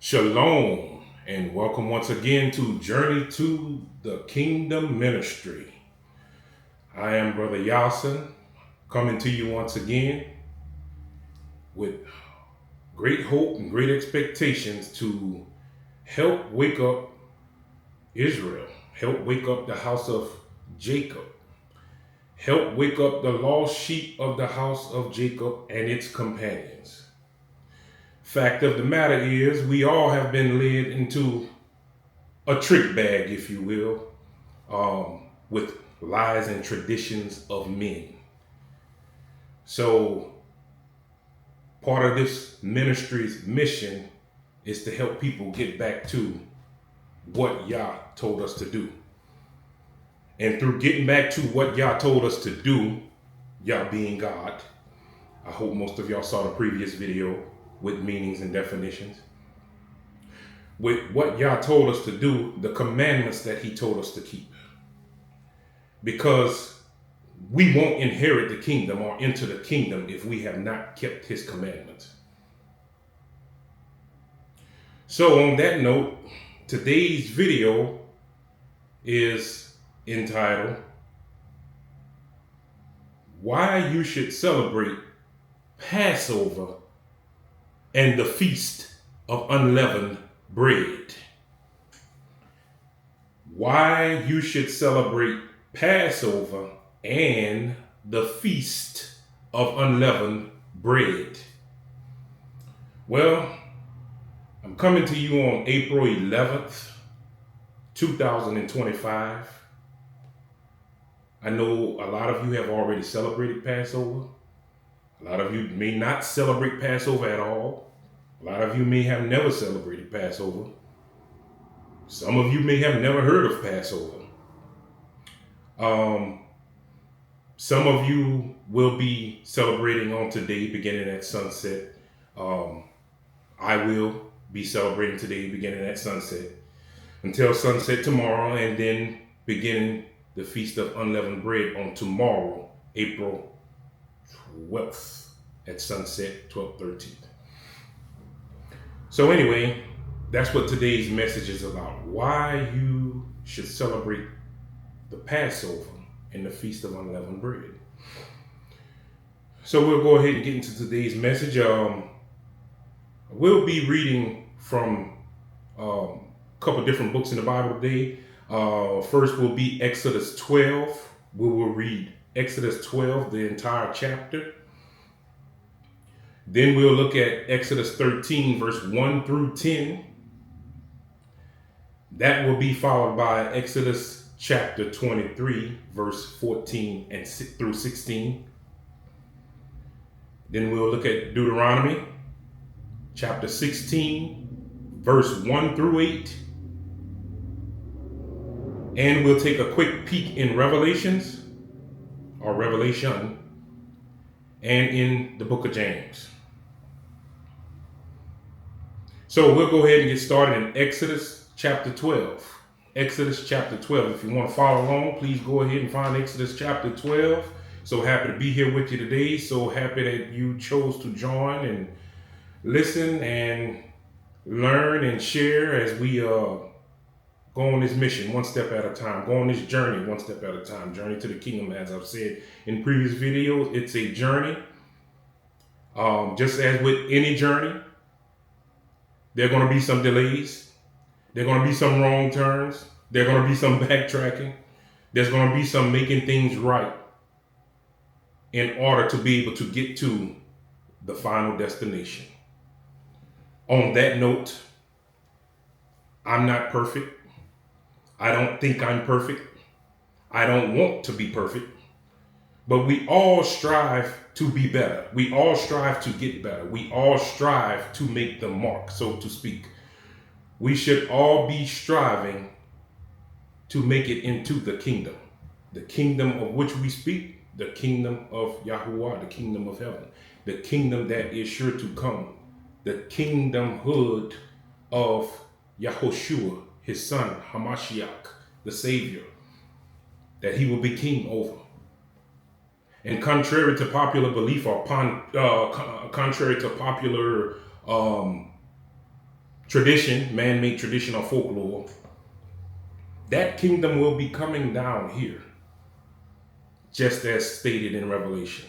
Shalom, and welcome once again to Journey to the Kingdom Ministry. I am Brother Yasin, coming to you once again with great hope and great expectations to help wake up Israel, help wake up the house of Jacob, help wake up the lost sheep of the house of Jacob and its companions. Fact of the matter is, we all have been led into a trick bag, if you will, with lies and traditions of men. So part of this ministry's mission is to help people get back to what Yah told us to do. And through getting back to what Yah told us to do, Yah being God, I hope most of y'all saw the previous video with meanings and definitions. With what Yah told us to do, the commandments that he told us to keep. Because we won't inherit the kingdom or enter the kingdom if we have not kept his commandments. So on that note, today's video is entitled, Why You Should Celebrate Passover and the Feast of Unleavened Bread. Why you should celebrate Passover and the Feast of Unleavened Bread. Well, I'm coming to you on April 11th, 2025. I know a lot of you have already celebrated Passover. A lot of you may not celebrate Passover at all. A lot of you may have never celebrated Passover. Some of you may have never heard of Passover. Some of you will be celebrating on today, beginning at sunset. I will be celebrating today, beginning at sunset, until sunset tomorrow, and then beginning the Feast of Unleavened Bread on tomorrow, April 12th at sunset, 12:13. So anyway, that's what today's message is about. Why you should celebrate the Passover and the Feast of Unleavened Bread. So we'll go ahead and get into today's message. We'll be reading from a couple different books in the Bible today. First will be Exodus 12. We will read Exodus 12, the entire chapter. Then we'll look at Exodus 13, verse 1 through 10. That will be followed by Exodus chapter 23, verse 14 and through 16. Then we'll look at Deuteronomy chapter 16, verse 1 through 8. And we'll take a quick peek in Revelations, or Revelation, and in the book of James. So we'll go ahead and get started in Exodus chapter 12. Exodus chapter 12. If you want to follow along, please go ahead and find Exodus chapter 12. So happy to be here with you today. So happy that you chose to join and listen and learn and share as we go on this mission one step at a time. Go on this journey one step at a time. Journey to the kingdom, as I've said in previous videos. It's a journey. Just as with any journey, there are going to be some delays. There are going to be some wrong turns. There are going to be some backtracking. There's going to be some making things right in order to be able to get to the final destination. On that note, I'm not perfect. I don't think I'm perfect. I don't want to be perfect. But we all strive to be better. We all strive to get better. We all strive to make the mark, so to speak. We should all be striving to make it into the kingdom of which we speak, the kingdom of Yahuwah, the kingdom of heaven, the kingdom that is sure to come, the kingdomhood of Yahushua, his son, Hamashiach, the Savior, that he will be king over. And contrary to popular belief or contrary to popular tradition, man-made tradition or folklore, that kingdom will be coming down here, just as stated in Revelation.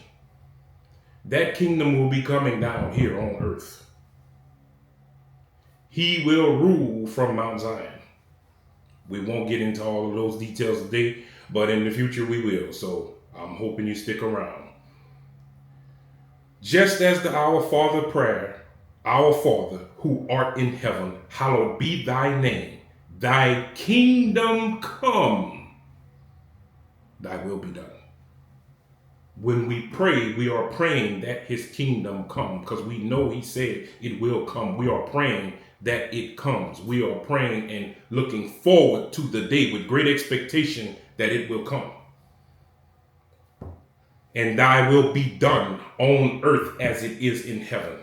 That kingdom will be coming down here on earth. He will rule from Mount Zion. We won't get into all of those details today, but in the future we will. So I'm hoping you stick around. Just as the Our Father prayer, our Father who art in heaven, hallowed be thy name. Thy kingdom come. Thy will be done. When we pray, we are praying that his kingdom come, because we know he said it will come. We are praying that it comes. We are praying and looking forward to the day with great expectation that it will come. And thy will be done on earth as it is in heaven.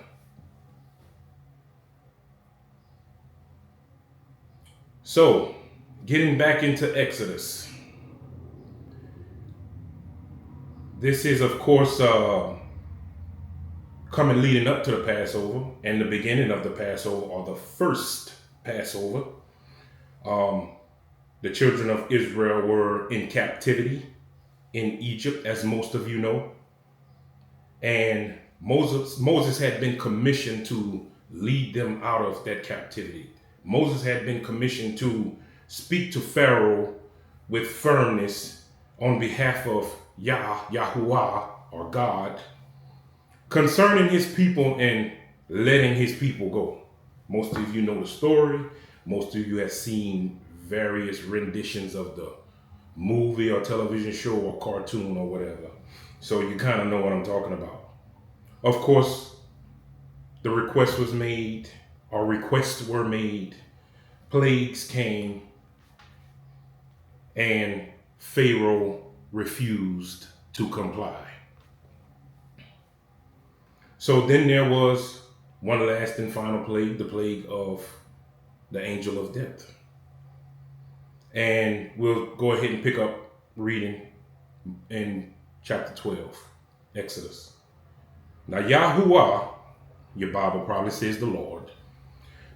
So, getting back into Exodus. This is, of course, coming leading up to the Passover and the beginning of the Passover, or the first Passover. The children of Israel were in captivity in Egypt, as most of you know. And Moses had been commissioned to lead them out of that captivity. Moses had been commissioned to speak to Pharaoh with firmness on behalf of Yahuwah, or God, concerning his people and letting his people go. Most of you know the story. Most of you have seen various renditions of the movie or television show or cartoon or whatever. So you kind of know what I'm talking about. Of course, the request was made, or requests were made. Plagues came, and Pharaoh refused to comply. So then there was one last and final plague, the plague of the angel of death. And we'll go ahead and pick up reading in chapter 12, Exodus. Now Yahuwah, your Bible probably says the Lord.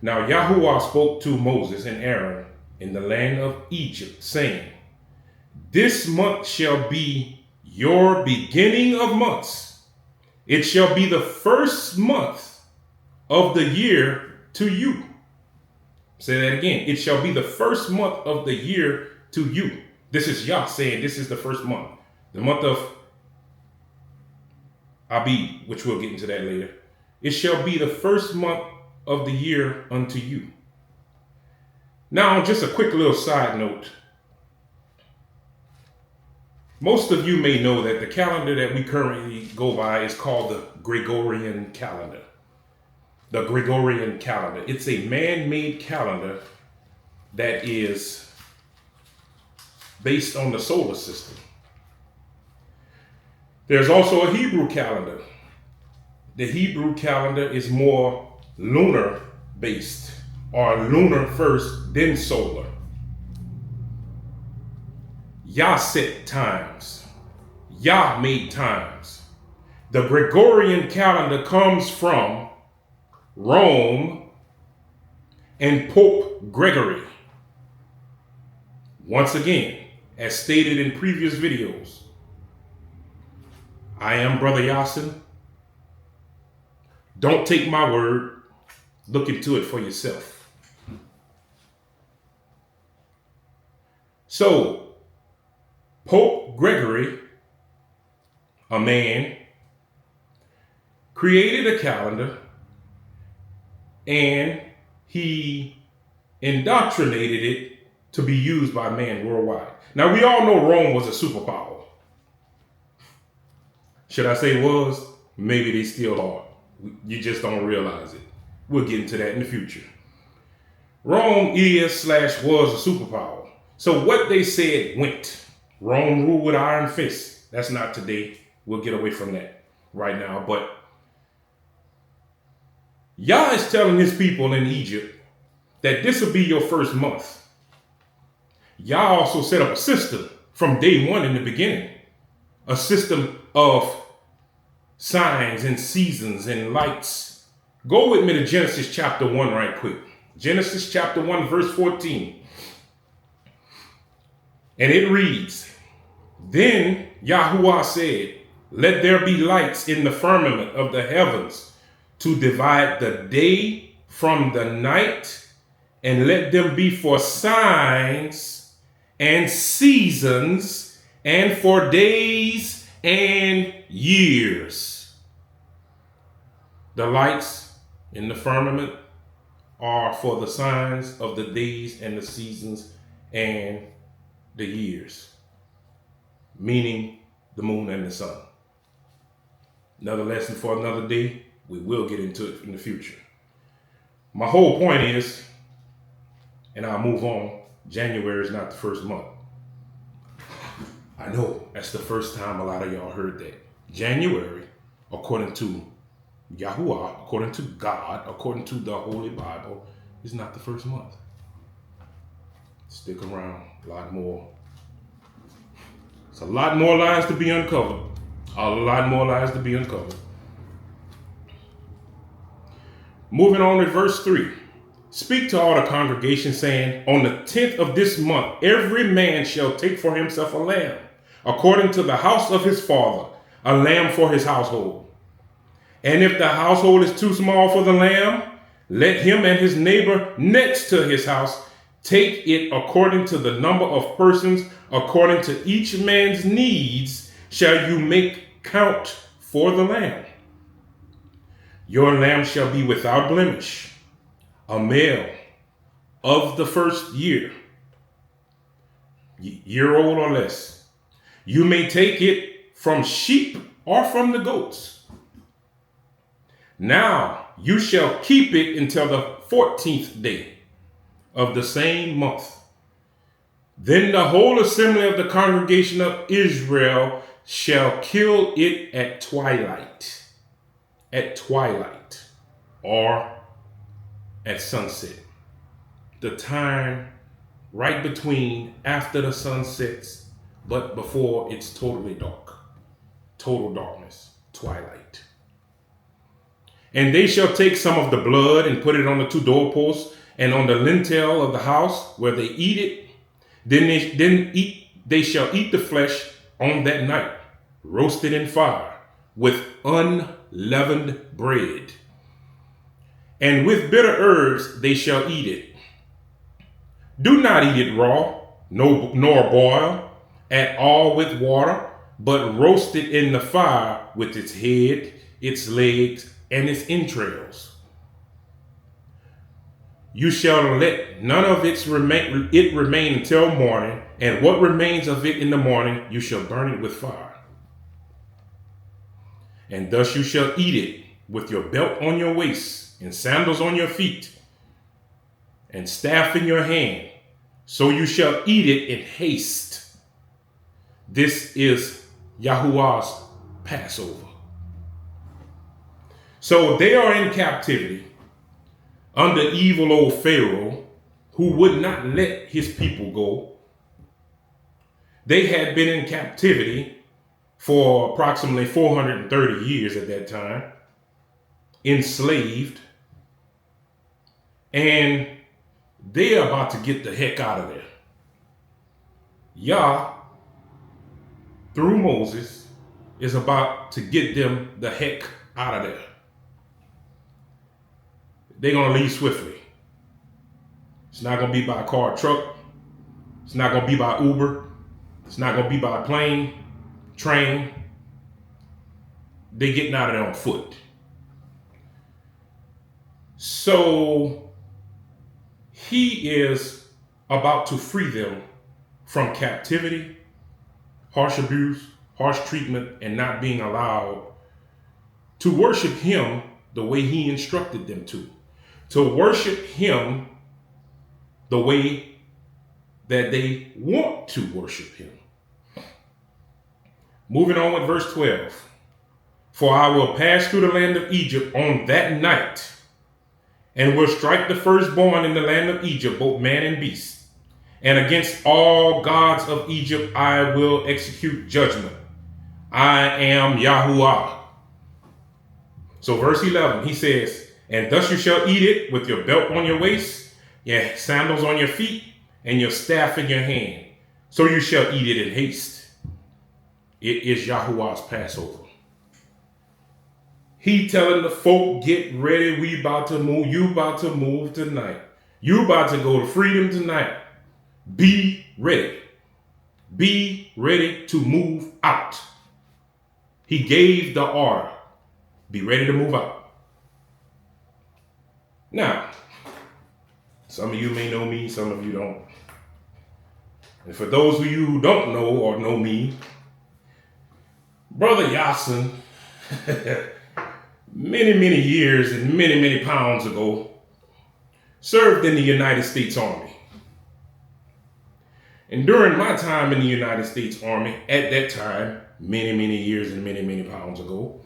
Now Yahuwah spoke to Moses and Aaron in the land of Egypt, saying, this month shall be your beginning of months. It shall be the first month of the year to you. Say that again. It shall be the first month of the year to you. This is Yah saying this is the first month. The month of Abib, which we'll get into that later. It shall be the first month of the year unto you. Now, just a quick little side note. Most of you may know that the calendar that we currently go by is called the Gregorian calendar. The Gregorian calendar. It's a man-made calendar that is based on the solar system. There's also a Hebrew calendar. The Hebrew calendar is more lunar based, or lunar first, then solar. Yah set times. Yah made times. The Gregorian calendar comes from Rome and Pope Gregory. Once again, as stated in previous videos, I am Brother Yasin. Don't take my word. Look into it for yourself. So, Pope Gregory, a man, created a calendar, and he indoctrinated it to be used by man worldwide. Now, we all know Rome was a superpower. Should I say was? Maybe they still are. You just don't realize it. We'll get into that in the future. Rome is/was a superpower. So what they said went. Rome ruled with iron fists. That's not today. We'll get away from that right now. But Yah is telling his people in Egypt that this will be your first month. Yah also set up a system from day one in the beginning. A system of signs and seasons and lights. Go with me to Genesis chapter 1 right quick. Genesis chapter 1, verse 14. And it reads, Then Yahuwah said, Let there be lights in the firmament of the heavens to divide the day from the night, and let them be for signs and seasons and for days and years. The lights in the firmament are for the signs of the days and the seasons and the years, meaning the moon and the sun. Another lesson for another day. We will get into it in the future. My whole point is, and I'll move on, January is not the first month. I know that's the first time a lot of y'all heard that. January, according to Yahuwah, according to God, according to the Holy Bible, is not the first month. Stick around, a lot more. It's a lot more lies to be uncovered. A lot more lies to be uncovered. Moving on to verse 3. Speak to all the congregation, saying, On the 10th of this month, every man shall take for himself a lamb, according to the house of his father, a lamb for his household. And if the household is too small for the lamb, let him and his neighbor next to his house take it according to the number of persons, according to each man's needs, shall you make count for the lamb. Your lamb shall be without blemish, a male of the first year old or less. You may take it from sheep or from the goats. Now you shall keep it until the 14th day of the same month. Then the whole assembly of the congregation of Israel shall kill it at twilight, or at sunset. The time right between after the sun sets, but before it's totally dark. Total darkness, twilight. And they shall take some of the blood and put it on the two doorposts and on the lintel of the house where they eat it. They shall eat the flesh on that night, roasted in fire, with unleavened bread. And with bitter herbs they shall eat it. Do not eat it raw, nor boil at all with water, but roast it in the fire with its head, its legs, and its entrails. You shall let none of it remain until morning, and what remains of it in the morning you shall burn it with fire. And thus you shall eat it with your belt on your waist, and sandals on your feet, and staff in your hand. So you shall eat it in haste. This is Yahuwah's Passover. So they are in captivity under evil old Pharaoh, who would not let his people go. They had been in captivity for approximately 430 years at that time, enslaved, and they're about to get the heck out of there. Yah, through Moses, is about to get them the heck out of there. They're going to leave swiftly. It's not going to be by car or truck. It's not going to be by Uber. It's not going to be by plane, train. They're getting out of there on foot. So he is about to free them from captivity, harsh abuse, harsh treatment, and not being allowed to worship him the way he instructed them to worship him the way that they want to worship him. Moving on with verse 12. For I will pass through the land of Egypt on that night, and will strike the firstborn in the land of Egypt, both man and beast. And against all gods of Egypt I will execute judgment. I am Yahuwah. So verse 11, he says, And thus you shall eat it with your belt on your waist, your sandals on your feet, and your staff in your hand. So you shall eat it in haste. It is Yahuwah's Passover. He telling the folk, get ready, we about to move. You about to move tonight. You about to go to freedom tonight. Be ready. Be ready to move out. He gave the order. Be ready to move out. Now, some of you may know me, some of you don't. And for those of you who don't know or know me, Brother Yasin, many years and many pounds ago, served in the United States Army. And during my time in the United States Army, at that time, many years and many pounds ago,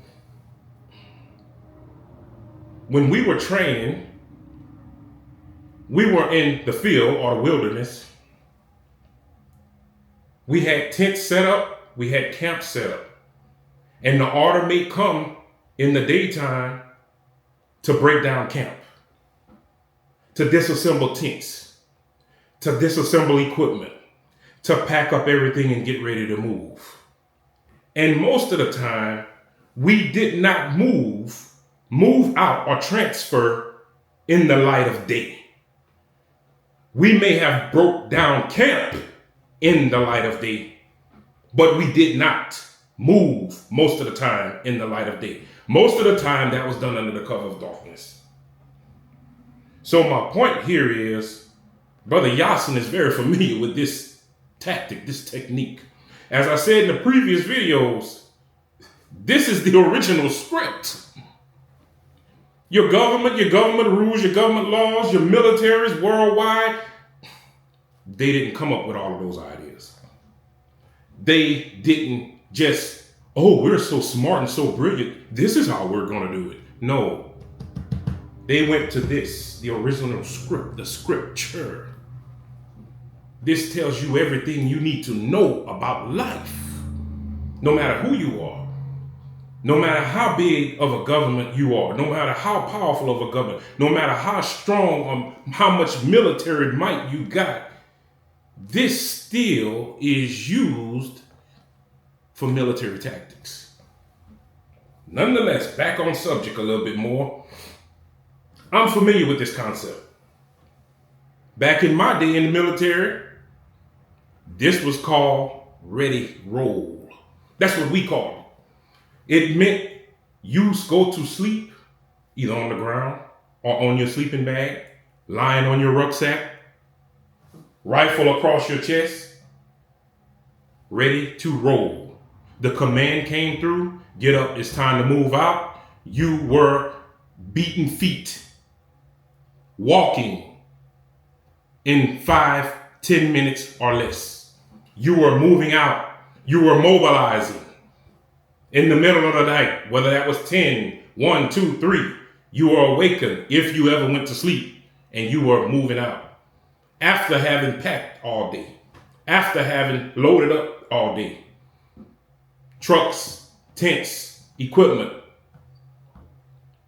when we were training, we were in the field or the wilderness. We had tents set up, we had camps set up. And the order may come in the daytime to break down camp, to disassemble tents, to disassemble equipment, to pack up everything and get ready to move. And most of the time, we did not move out or transfer in the light of day. We may have broke down camp in the light of day, but we did not move most of the time in the light of day. Most of the time that was done under the cover of darkness. So my point here is, Brother Yasin is very familiar with this tactic, this technique. As I said in the previous videos, this is the original script. Your government rules, your government laws, your militaries worldwide, they didn't come up with all of those ideas. They didn't just, oh, we're so smart and so brilliant, this is how we're going to do it. No. They went to this, the original script, the scripture. This tells you everything you need to know about life. No matter who you are, no matter how big of a government you are, no matter how powerful of a government, no matter how strong, how much military might you got, this still is used for military tactics. Nonetheless, back on subject a little bit more. I'm familiar with this concept. Back in my day in the military, this was called ready roll. That's what we called it. It meant you go to sleep either on the ground or on your sleeping bag, lying on your rucksack, rifle across your chest, ready to roll. The command came through, get up, it's time to move out. You were beating feet, walking in 5-10 minutes or less. You were moving out. You were mobilizing in the middle of the night, whether that was 10, 1, 2, 3. You were awakened if you ever went to sleep and you were moving out. After having packed all day, after having loaded up all day, trucks, tents, equipment,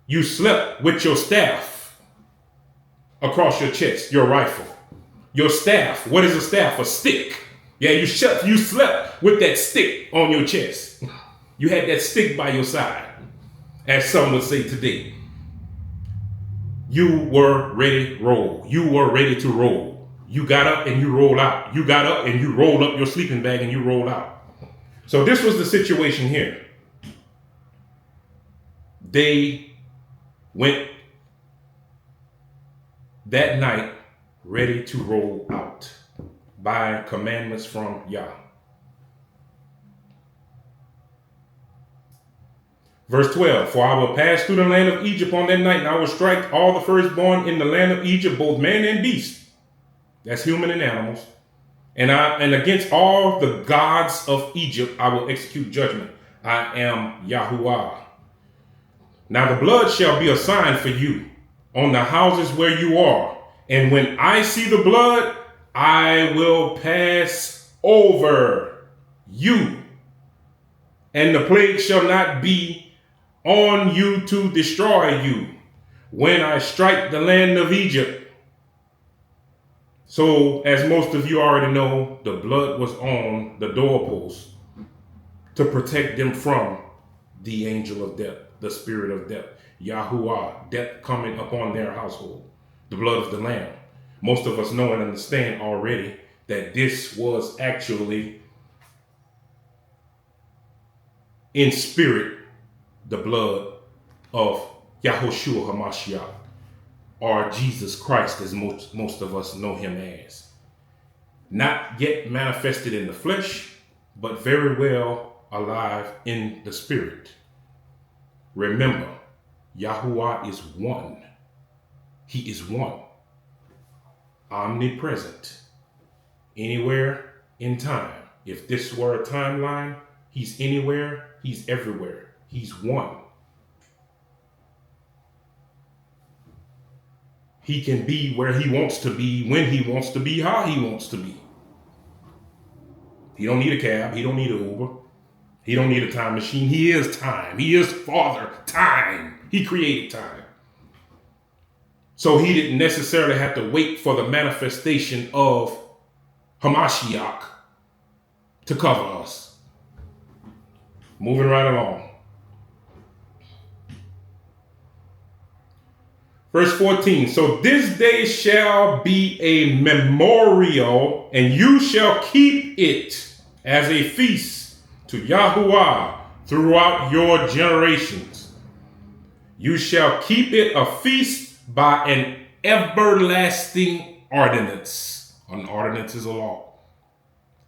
you slept with your staff across your chest, your rifle. Your staff, what is a staff? A stick. Yeah, you slept with that stick on your chest. You had that stick by your side, as some would say today. You were ready to roll. You were ready to roll. You got up and you rolled out. You got up and you rolled up your sleeping bag and you rolled out. So this was the situation here. They went that night ready to roll out by commandments from Yah. Verse 12, for I will pass through the land of Egypt on that night, and I will strike all the firstborn in the land of Egypt, both man and beast. That's human and animals. And against all the gods of Egypt, I will execute judgment. I am Yahuwah. Now the blood shall be a sign for you on the houses where you are. And when I see the blood, I will pass over you. And the plague shall not be on you to destroy you. When I strike the land of Egypt, So, as most of you already know, the blood was on the doorpost to protect them from the angel of death, the spirit of death, Yahuwah, death coming upon their household, the blood of the Lamb. Most of us know and understand already that this was actually in spirit the blood of Yahushua HaMashiach, or Jesus Christ, as most of us know him as. Not yet manifested in the flesh, but very well alive in the spirit. Remember, Yahuwah is one. He is one. Omnipresent. Anywhere in time. If this were a timeline, he's anywhere, he's everywhere. He's one. He can be where he wants to be, when he wants to be, how he wants to be. He don't need a cab. He don't need an Uber. He don't need a time machine. He is time. He is Father Time. He created time. So he didn't necessarily have to wait for the manifestation of Hamashiach to cover us. Moving right along. Verse 14, so this day shall be a memorial, and you shall keep it as a feast to Yahuwah throughout your generations. You shall keep it a feast by an everlasting ordinance. An ordinance is a law.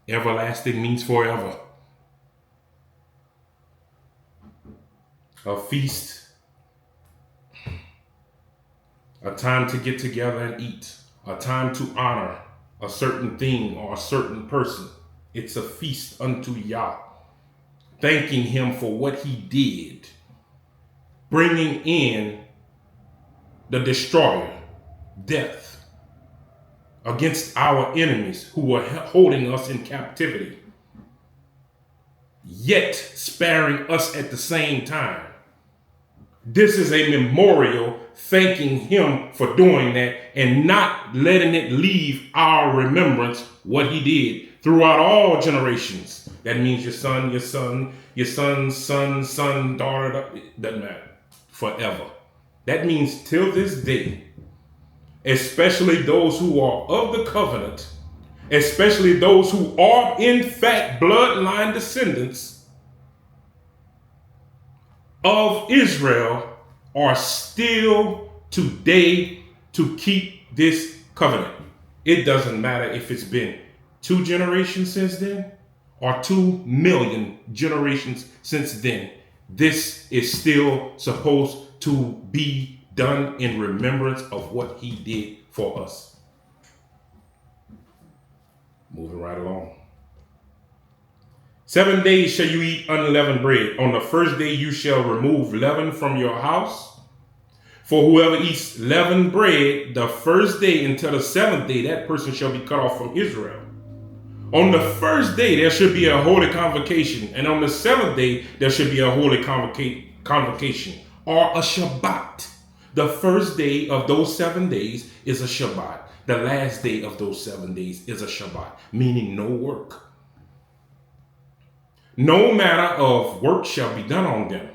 Everlasting means forever. A feast, a time to get together and eat, a time to honor a certain thing or a certain person. It's a feast unto Yah, thanking him for what he did, bringing in the destroyer, death, against our enemies who were holding us in captivity, yet sparing us at the same time. This is a memorial thanking him for doing that and not letting it leave our remembrance what he did throughout all generations. That means your son, your son, your son's son, son, daughter, it doesn't matter. Forever. That means till this day, especially those who are of the covenant, especially those who are in fact bloodline descendants of Israel, are still today to keep this covenant. It doesn't matter if it's been 2 generations since then or 2 million generations since then. This is still supposed to be done in remembrance of what he did for us. Moving right along. 7 days shall you eat unleavened bread. On the first day you shall remove leaven from your house. For whoever eats leavened bread the first day until the 7th day, that person shall be cut off from Israel. On the first day there should be a holy convocation, and on the 7th day there should be a holy convocation, or a Shabbat. The first day of those 7 days is a Shabbat. The last day of those 7 days is a Shabbat, meaning no work. No manner of work shall be done on them,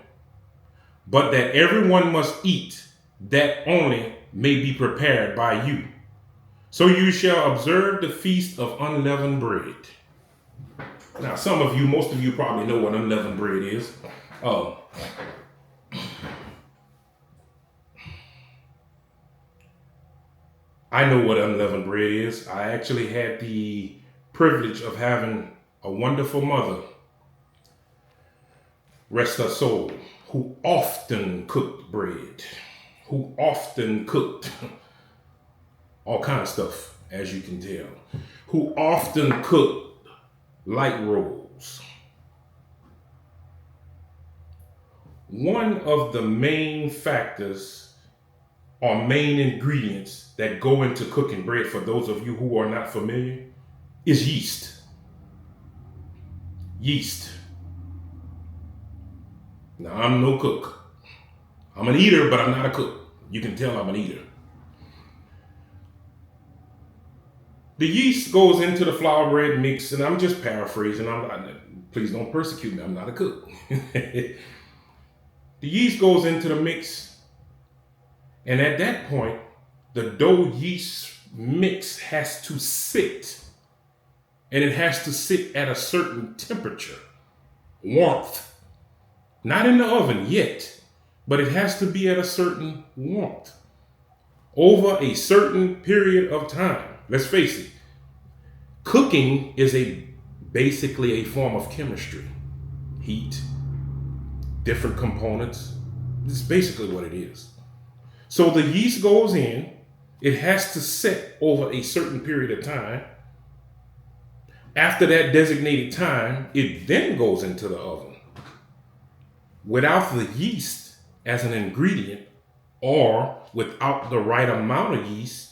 but that everyone must eat, that only may be prepared by you. So you shall observe the feast of unleavened bread. Now, most of you probably know what unleavened bread is. I know what unleavened bread is. I actually had the privilege of having a wonderful mother, rest her soul, who often cooked bread, who often cooked all kind of stuff, as you can tell, who often cooked light rolls. One of the main factors or main ingredients that go into cooking bread, for those of you who are not familiar, is yeast. Yeast. Now, I'm no cook. I'm an eater, but I'm not a cook. You can tell I'm an eater. The yeast goes into the flour bread mix, and I'm just paraphrasing. Please don't persecute me. I'm not a cook. The yeast goes into the mix, and at that point, the dough yeast mix has to sit, and it has to sit at a certain temperature, warmth. Not in the oven yet, but it has to be at a certain warmth over a certain period of time. Let's face it, cooking is basically a form of chemistry. Heat, different components. This is basically what it is. So the yeast goes in, it has to set over a certain period of time. After that designated time, it then goes into the oven. Without the yeast as an ingredient, or without the right amount of yeast,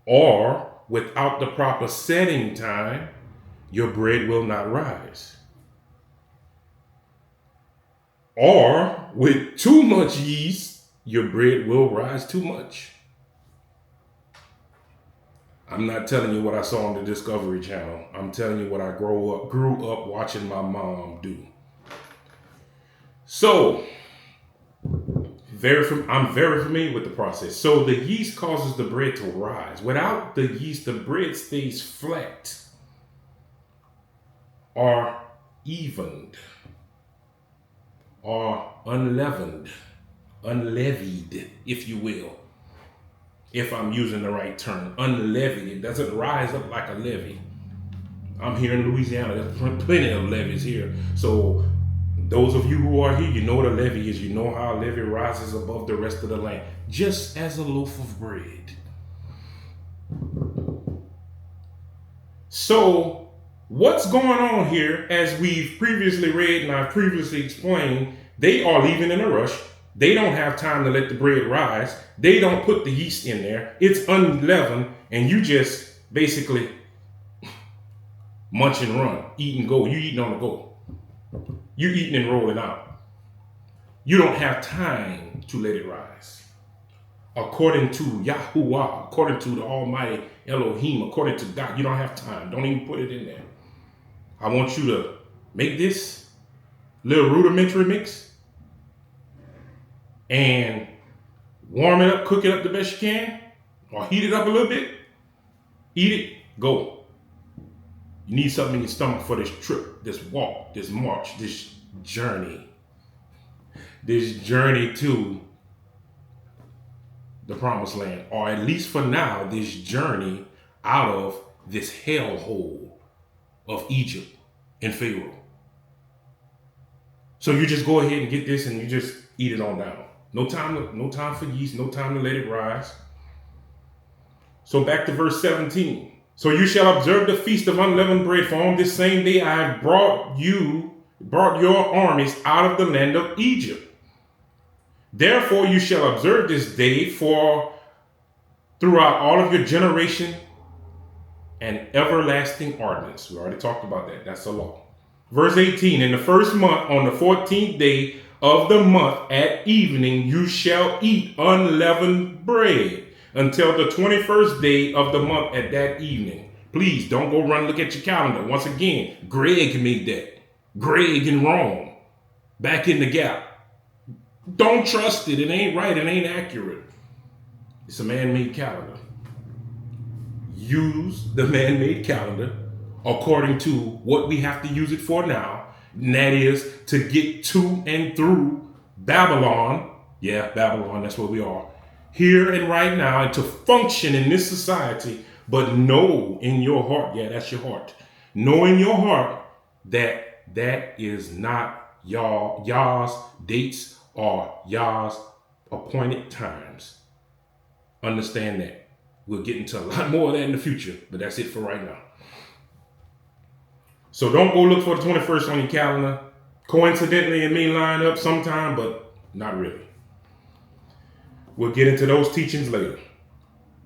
or without the proper setting time, your bread will not rise. Or with too much yeast, your bread will rise too much. I'm not telling you what I saw on the Discovery Channel. I'm telling you what I grew up watching my mom do. So, I'm very familiar with the process. So the yeast causes the bread to rise. Without the yeast, the bread stays flat or evened or unleavened, unleavened, if you will. If I'm using the right term, unleavened. It doesn't rise up like a levee. I'm here in Louisiana. There's plenty of levees here. So those of you who are here, you know what a levee is. You know how a levee rises above the rest of the land. Just as a loaf of bread. So what's going on here, as we've previously read and I've previously explained, they are leaving in a rush. They don't have time to let the bread rise. They don't put the yeast in there. It's unleavened, and you just basically munch and run, eat and go. You eating on the go. You eating and rolling out. You don't have time to let it rise. According to Yahuwah, according to the Almighty Elohim, according to God, you don't have time. Don't even put it in there. I want you to make this little rudimentary mix and warm it up, cook it up the best you can, or heat it up a little bit. Eat it, go. You need something in your stomach for this trip, this walk, this march, this journey. This journey to the promised land, or at least for now, this journey out of this hellhole of Egypt and Pharaoh. So you just go ahead and get this and you just eat it on down. No time for yeast, no time to let it rise. So back to verse 17. So you shall observe the feast of unleavened bread, for on this same day I have brought your armies out of the land of Egypt. Therefore you shall observe this day for throughout all of your generation an everlasting ordinance. We already talked about that. That's the law. Verse 18, in the first month, on the 14th day of the month at evening, you shall eat unleavened bread until the 21st day of the month at that evening. Please don't go run look at your calendar. Once again, Greg made that. Greg in Rome. Back in the gap. Don't trust it. It ain't right. It ain't accurate. It's a man-made calendar. Use the man-made calendar according to what we have to use it for now. And that is to get to and through Babylon. Yeah, Babylon, that's where we are. Here and right now, and to function in this society. But know in your heart, yeah, that's your heart. Know in your heart that that is not Yah's dates or Yah's appointed times. Understand that. We'll get into a lot more of that in the future, but that's it for right now. So don't go look for the 21st on your calendar. Coincidentally, it may line up sometime, but not really. We'll get into those teachings later.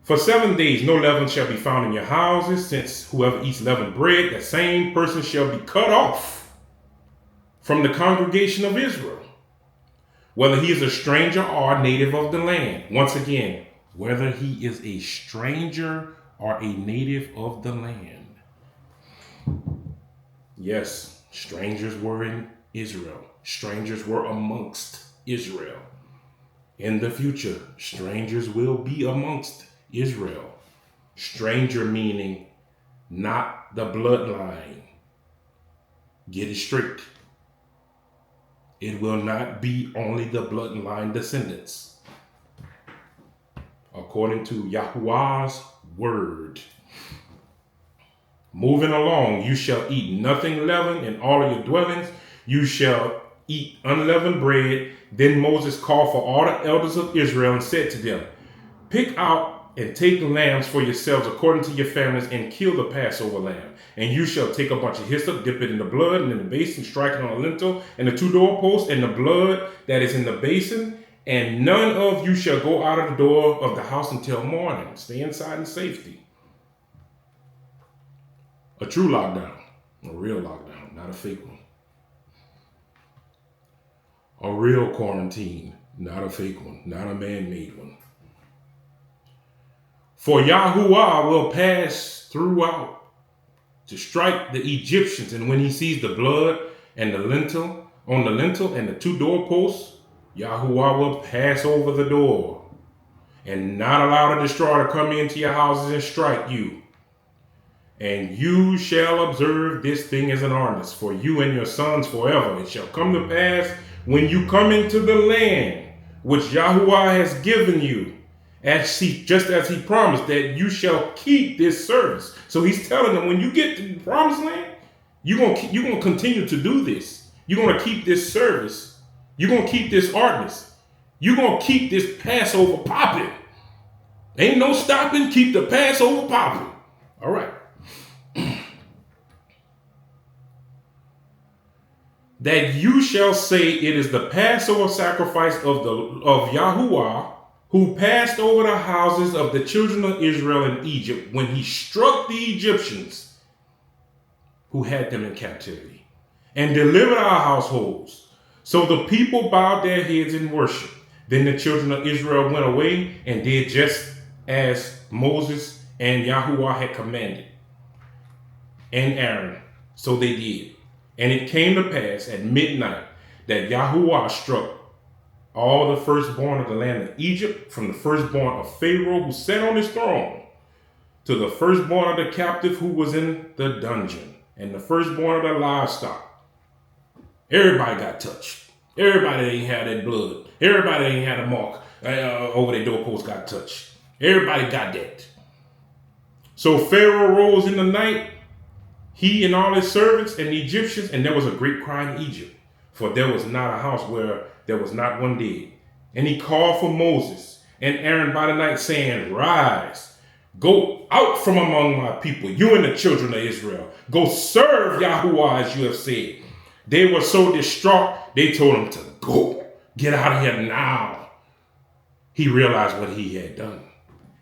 For 7 days, no leaven shall be found in your houses, since whoever eats leavened bread, that same person shall be cut off from the congregation of Israel, whether he is a stranger or a native of the land. Once again, whether he is a stranger are a native of the land. Yes, strangers were in Israel. Strangers were amongst Israel. In the future, strangers will be amongst Israel. Stranger meaning not the bloodline. Get it straight. It will not be only the bloodline descendants. According to Yahuwah's word. Moving along, you shall eat nothing leavened in all of your dwellings. You shall eat unleavened bread. Then Moses called for all the elders of Israel and said to them, pick out and take lambs for yourselves according to your families and kill the Passover lamb. And you shall take a bunch of hyssop, dip it in the blood and in the basin, strike it on the lintel and the two doorposts and the blood that is in the basin. And none of you shall go out of the door of the house until morning. Stay inside in safety. A true lockdown, a real lockdown, not a fake one. A real quarantine, not a fake one, not a man-made one. For Yahuwah will pass throughout to strike the Egyptians, and when he sees the blood and the lintel on the lintel and the two doorposts, Yahuwah will pass over the door and not allow the destroyer to come into your houses and strike you. And you shall observe this thing as an ordinance for you and your sons forever. It shall come to pass when you come into the land which Yahuwah has given you, just as he promised, that you shall keep this service. So he's telling them, when you get to the promised land, you're gonna continue to do this. You're gonna keep this service. You're gonna keep this ordinance. You're gonna keep this Passover popping. Ain't no stopping. Keep the Passover popping. All right. That you shall say it is the Passover sacrifice of Yahuwah, who passed over the houses of the children of Israel in Egypt when he struck the Egyptians who had them in captivity and delivered our households. So the people bowed their heads in worship. Then the children of Israel went away and did just as Moses and Yahuwah had commanded, and Aaron. So they did. And it came to pass at midnight that Yahuwah struck all the firstborn of the land of Egypt, from the firstborn of Pharaoh who sat on his throne, to the firstborn of the captive who was in the dungeon, and the firstborn of the livestock. Everybody got touched. Everybody that ain't had that blood. Everybody that ain't had a mark over their doorpost got touched. Everybody got that. So Pharaoh rose in the night, he and all his servants and the Egyptians, and there was a great cry in Egypt, for there was not a house where there was not one dead. And he called for Moses and Aaron by the night, saying, rise, go out from among my people, you and the children of Israel. Go serve Yahuwah as you have said. They were so distraught, they told him to go. Get out of here now. He realized what he had done.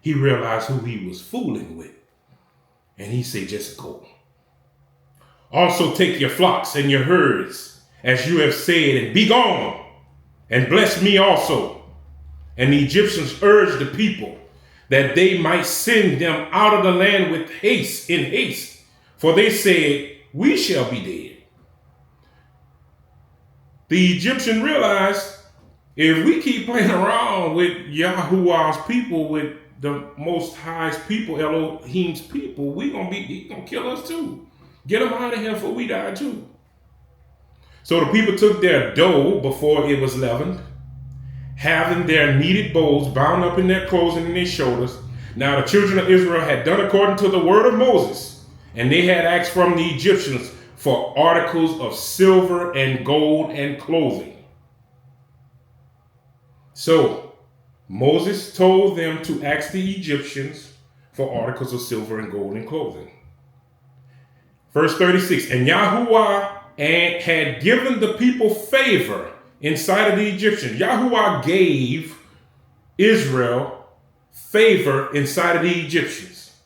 He realized who he was fooling with. And he said, just go. Also take your flocks and your herds, as you have said, and be gone, and bless me also. And the Egyptians urged the people that they might send them out of the land with haste, in haste, for they said, we shall be dead. The Egyptian realized, if we keep playing around with Yahuwah's people, with the Most High's people, Elohim's people, he's gonna kill us too. Get them out of here before we die too. So the people took their dough before it was leavened, having their kneaded bowls bound up in their clothes and in their shoulders. Now the children of Israel had done according to the word of Moses, and they had asked from the Egyptians for articles of silver and gold and clothing. So Moses told them to ask the Egyptians for articles of silver and gold and clothing. Verse 36, and Yahuwah had given the people favor in sight of the Egyptians. Yahuwah gave Israel favor in sight of the Egyptians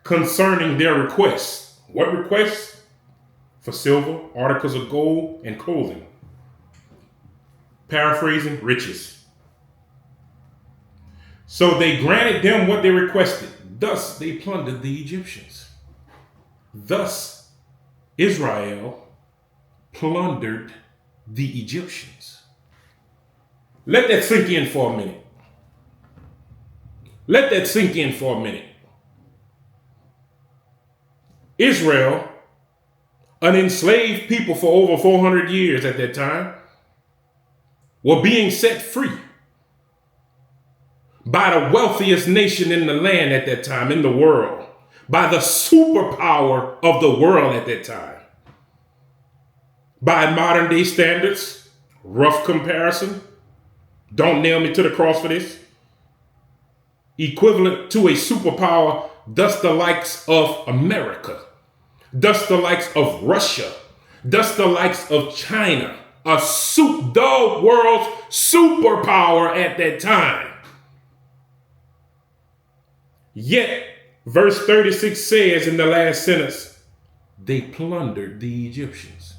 concerning their requests. What requests? For silver, articles of gold, and clothing. Paraphrasing, riches. So they granted them what they requested. Thus they plundered the Egyptians. Thus Israel plundered the Egyptians. Let that sink in for a minute. Let that sink in for a minute. Israel, an enslaved people for over 400 years at that time, were being set free by the wealthiest nation in the land at that time, in the world, by the superpower of the world at that time. By modern day standards, rough comparison, don't nail me to the cross for this, equivalent to a superpower, thus the likes of America, thus the likes of Russia, thus the likes of China, the world's superpower at that time. Yet, verse 36 says in the last sentence, they plundered the Egyptians.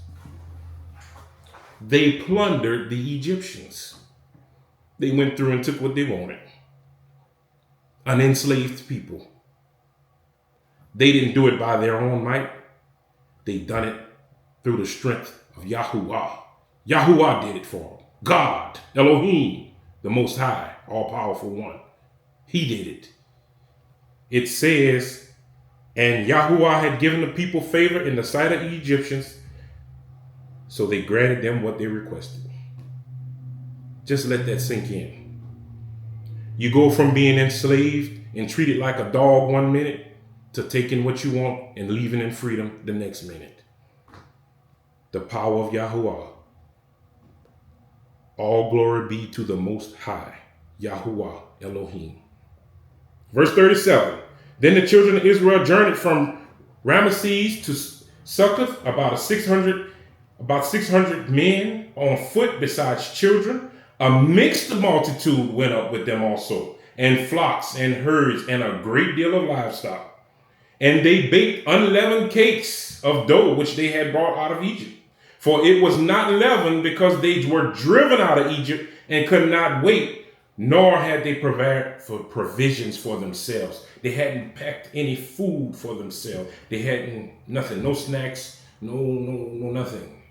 They plundered the Egyptians. They went through and took what they wanted. An enslaved people. They didn't do it by their own might. They done it through the strength of Yahuwah. Yahuwah did it for them. God, Elohim, the Most High, all-powerful one. He did it. It says, and Yahuwah had given the people favor in the sight of the Egyptians, so they granted them what they requested. Just let that sink in. You go from being enslaved and treated like a dog 1 minute to taking what you want and leaving in freedom the next minute. The power of Yahuwah. All glory be to the Most High, Yahuwah Elohim. Verse 37, then the children of Israel journeyed from Ramesses to Succoth, about 600 men on foot besides children. A mixed multitude went up with them also, and flocks and herds and a great deal of livestock. And they baked unleavened cakes of dough, which they had brought out of Egypt. For it was not leavened, because they were driven out of Egypt and could not wait, nor had they provided for provisions for themselves. They hadn't packed any food for themselves. They hadn't nothing, no snacks, no nothing.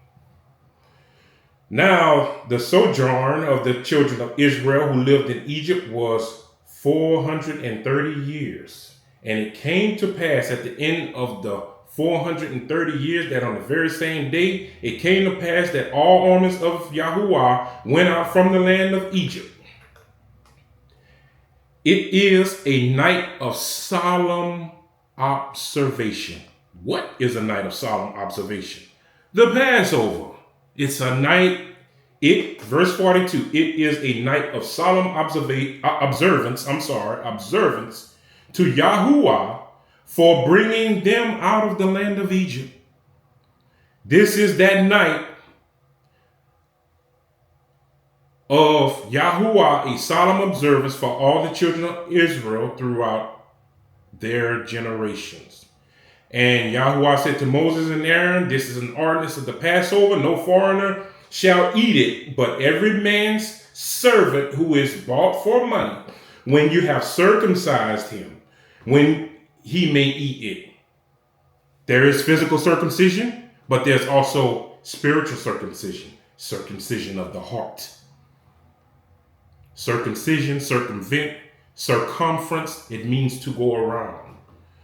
Now, the sojourn of the children of Israel who lived in Egypt was 430 years. And it came to pass at the end of the 430 years that on the very same day, it came to pass that all armies of Yahuwah went out from the land of Egypt. It is a night of solemn observation. What is a night of solemn observation? The Passover. It's a night, verse 42, it is a night of solemn observance to Yahuwah for bringing them out of the land of Egypt. This is that night of Yahuwah, a solemn observance for all the children of Israel throughout their generations. And Yahuwah said to Moses and Aaron, this is an ordinance of the Passover. No foreigner shall eat it, but every man's servant who is bought for money, when you have circumcised him, when he may eat it. There is physical circumcision, but there's also spiritual circumcision of the heart. Circumcision, circumvent, circumference, it means to go around.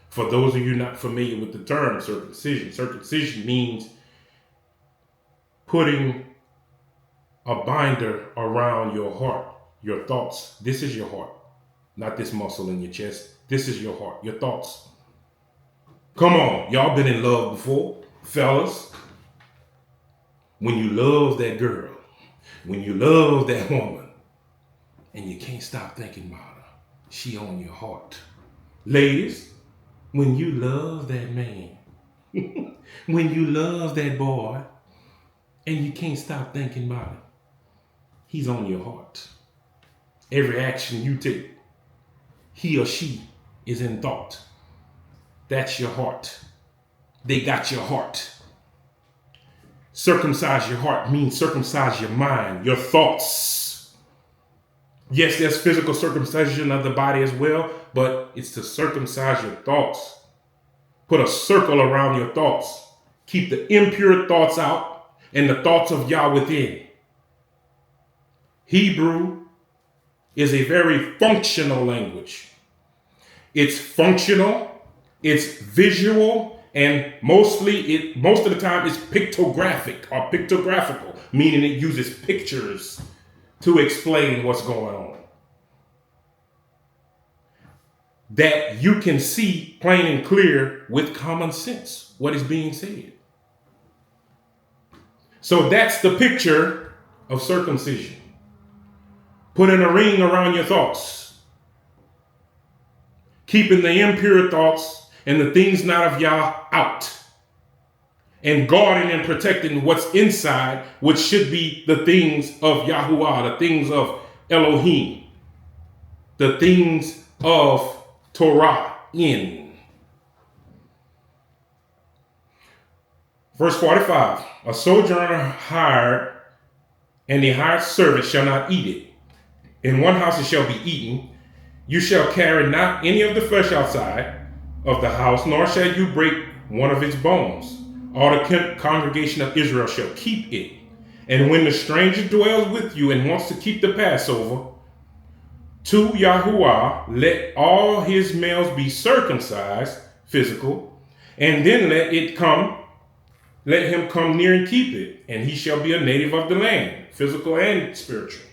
For those of you not familiar with the term circumcision, circumcision means putting a binder around your heart, your thoughts. This is your heart, not this muscle in your chest. This is your heart, your thoughts. Come on, y'all been in love before, fellas. When you love that girl, when you love that woman, and you can't stop thinking about her, she on your heart. Ladies, when you love that man, when you love that boy, and you can't stop thinking about him, he's on your heart. Every action you take, he or she is in thought. That's your heart. They got your heart. Circumcise your heart means circumcise your mind, your thoughts. Yes, there's physical circumcision of the body as well, but it's to circumcise your thoughts. Put a circle around your thoughts. Keep the impure thoughts out and the thoughts of Yah within. Hebrew is a very functional language. It's functional, it's visual, and most of the time it's pictographic or pictographical, meaning it uses pictures to explain what's going on. That you can see plain and clear with common sense what is being said. So that's the picture of circumcision. Putting a ring around your thoughts. Keeping the impure thoughts and the things not of Yah out. And guarding and protecting what's inside, which should be the things of Yahuwah, the things of Elohim, the things of Torah in. Verse 45, a sojourner hired and the hired servant shall not eat it. In one house it shall be eaten. You shall carry not any of the flesh outside of the house, nor shall you break one of its bones. All the congregation of Israel shall keep it. And when the stranger dwells with you and wants to keep the Passover, to Yahuwah, let all his males be circumcised, physical, and then let him come near and keep it, and he shall be a native of the land, physical and spiritual.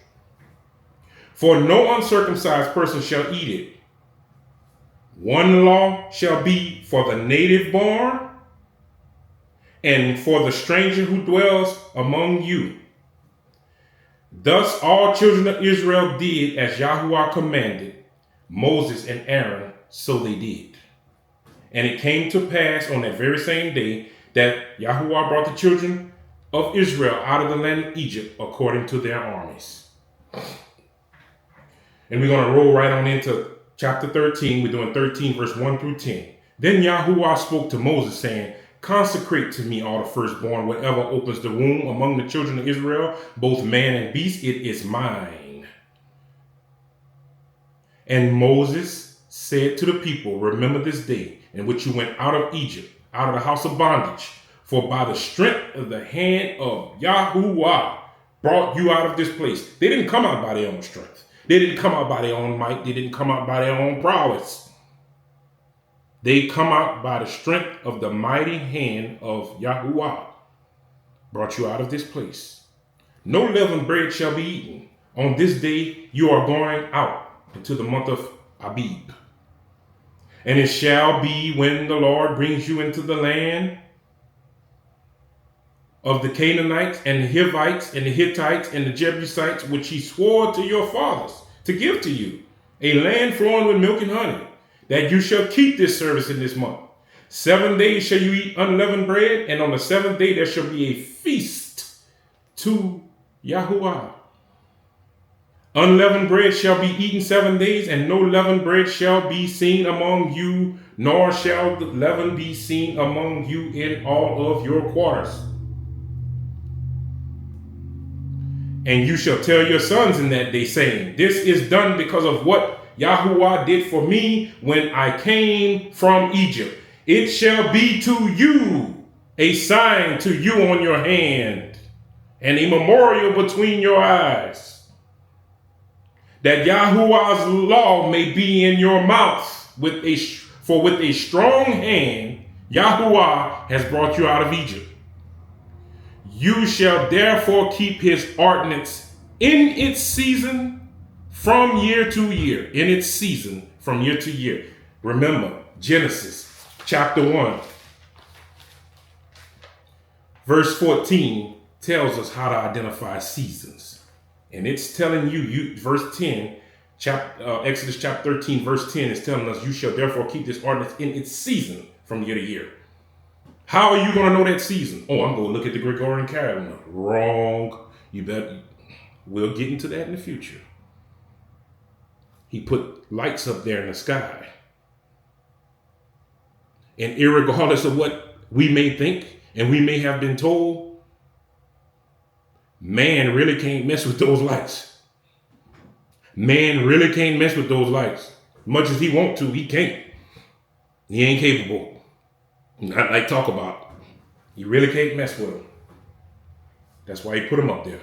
For no uncircumcised person shall eat it. One law shall be for the native born, and for the stranger who dwells among you. Thus all children of Israel did as Yahuwah commanded Moses and Aaron, so they did. And it came to pass on that very same day that Yahuwah brought the children of Israel out of the land of Egypt according to their armies. And we're going to roll right on into chapter 13. We're doing 13 verse 1 through 10. Then Yahuwah spoke to Moses, saying, consecrate to me all the firstborn, whatever opens the womb among the children of Israel, both man and beast, it is mine. And Moses said to the people, remember this day in which you went out of Egypt, out of the house of bondage, for by the strength of the hand of Yahuwah brought you out of this place. They didn't come out by their own strength. They didn't come out by their own might. They didn't come out by their own prowess. They come out by the strength of the mighty hand of Yahuwah, brought you out of this place. No leavened bread shall be eaten. On this day you are going out into the month of Abib. And it shall be when the Lord brings you into the land of the Canaanites and the Hivites and the Hittites and the Jebusites, which he swore to your fathers to give to you, a land flowing with milk and honey, that you shall keep this service in this month. 7 days shall you eat unleavened bread, and on the 7th day there shall be a feast to Yahuwah. Unleavened bread shall be eaten 7 days, and no leavened bread shall be seen among you, nor shall the leaven be seen among you in all of your quarters. And you shall tell your sons in that day, saying, this is done because of what Yahuwah did for me when I came from Egypt. It shall be to you a sign to you on your hand, and a memorial between your eyes, that Yahuwah's law may be in your mouth. For with a strong hand Yahuwah has brought you out of Egypt. You shall therefore keep his ordinance in its season from year to year. In its season from year to year. Remember, Genesis chapter 1, verse 14 tells us how to identify seasons. And it's telling you verse 10, Exodus chapter 13, verse 10 is telling us, you shall therefore keep this ordinance in its season from year to year. How are you going to know that season? Oh, I'm going to look at the Gregorian calendar. Wrong. We'll get into that in the future. He put lights up there in the sky. And irregardless of what we may think and we may have been told, man really can't mess with those lights. Man really can't mess with those lights. Much as he want to, he can't. He ain't capable. Not like talk about. You really can't mess with him. That's why he put him up there.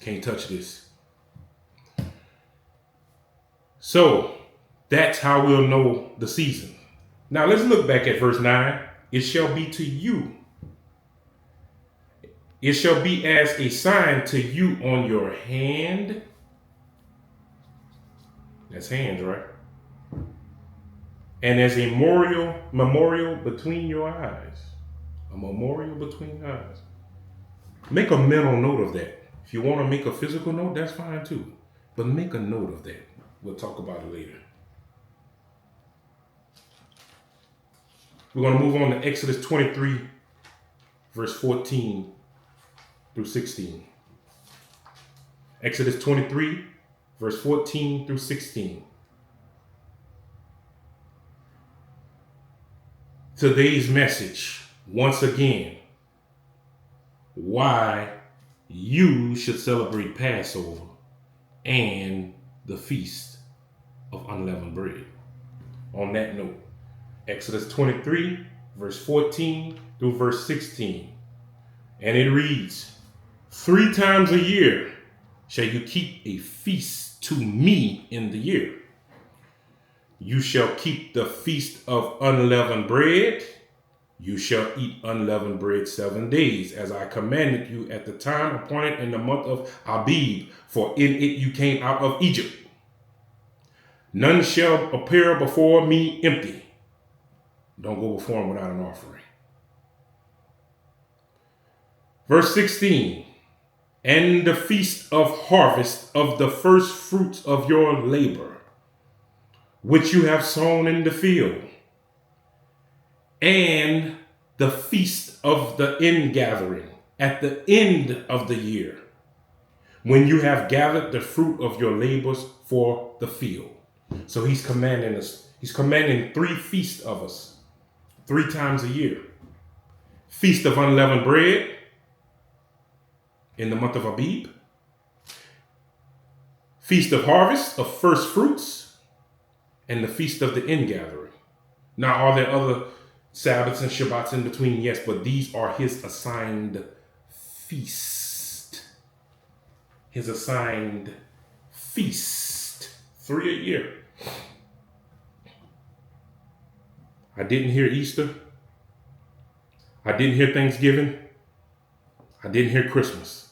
Can't touch this. So that's how we'll know the season. Now let's look back at verse 9. It shall be to you. It shall be as a sign to you on your hand. That's hands, right? And as a memorial between your eyes. A memorial between your eyes. Make a mental note of that. If you want to make a physical note, that's fine too. But make a note of that. We'll talk about it later. We're going to move on to Exodus 23, verse 14 through 16. Exodus 23, verse 14 through 16. Today's message, once again, why you should celebrate Passover and the Feast of Unleavened Bread. On that note, Exodus 23, verse 14 through verse 16. And it reads, 3 times a year shall you keep a feast to me in the year. You shall keep the feast of unleavened bread. You shall eat unleavened bread 7 days, as I commanded you at the time appointed in the month of Abib, for in it you came out of Egypt. None shall appear before me empty. Don't go before him without an offering. Verse 16, and the feast of harvest of the first fruits of your labor, which you have sown in the field, and the feast of the ingathering at the end of the year, when you have gathered the fruit of your labors for the field. So he's commanding us. He's commanding 3 feasts of us. 3 times a year. Feast of unleavened bread in the month of Abib. Feast of harvest of first fruits. And the feast of the ingathering. Now, are there other Sabbaths and Shabbats in between? Yes, but these are his assigned feast. His assigned feast. 3 a year. I didn't hear Easter. I didn't hear Thanksgiving. I didn't hear Christmas.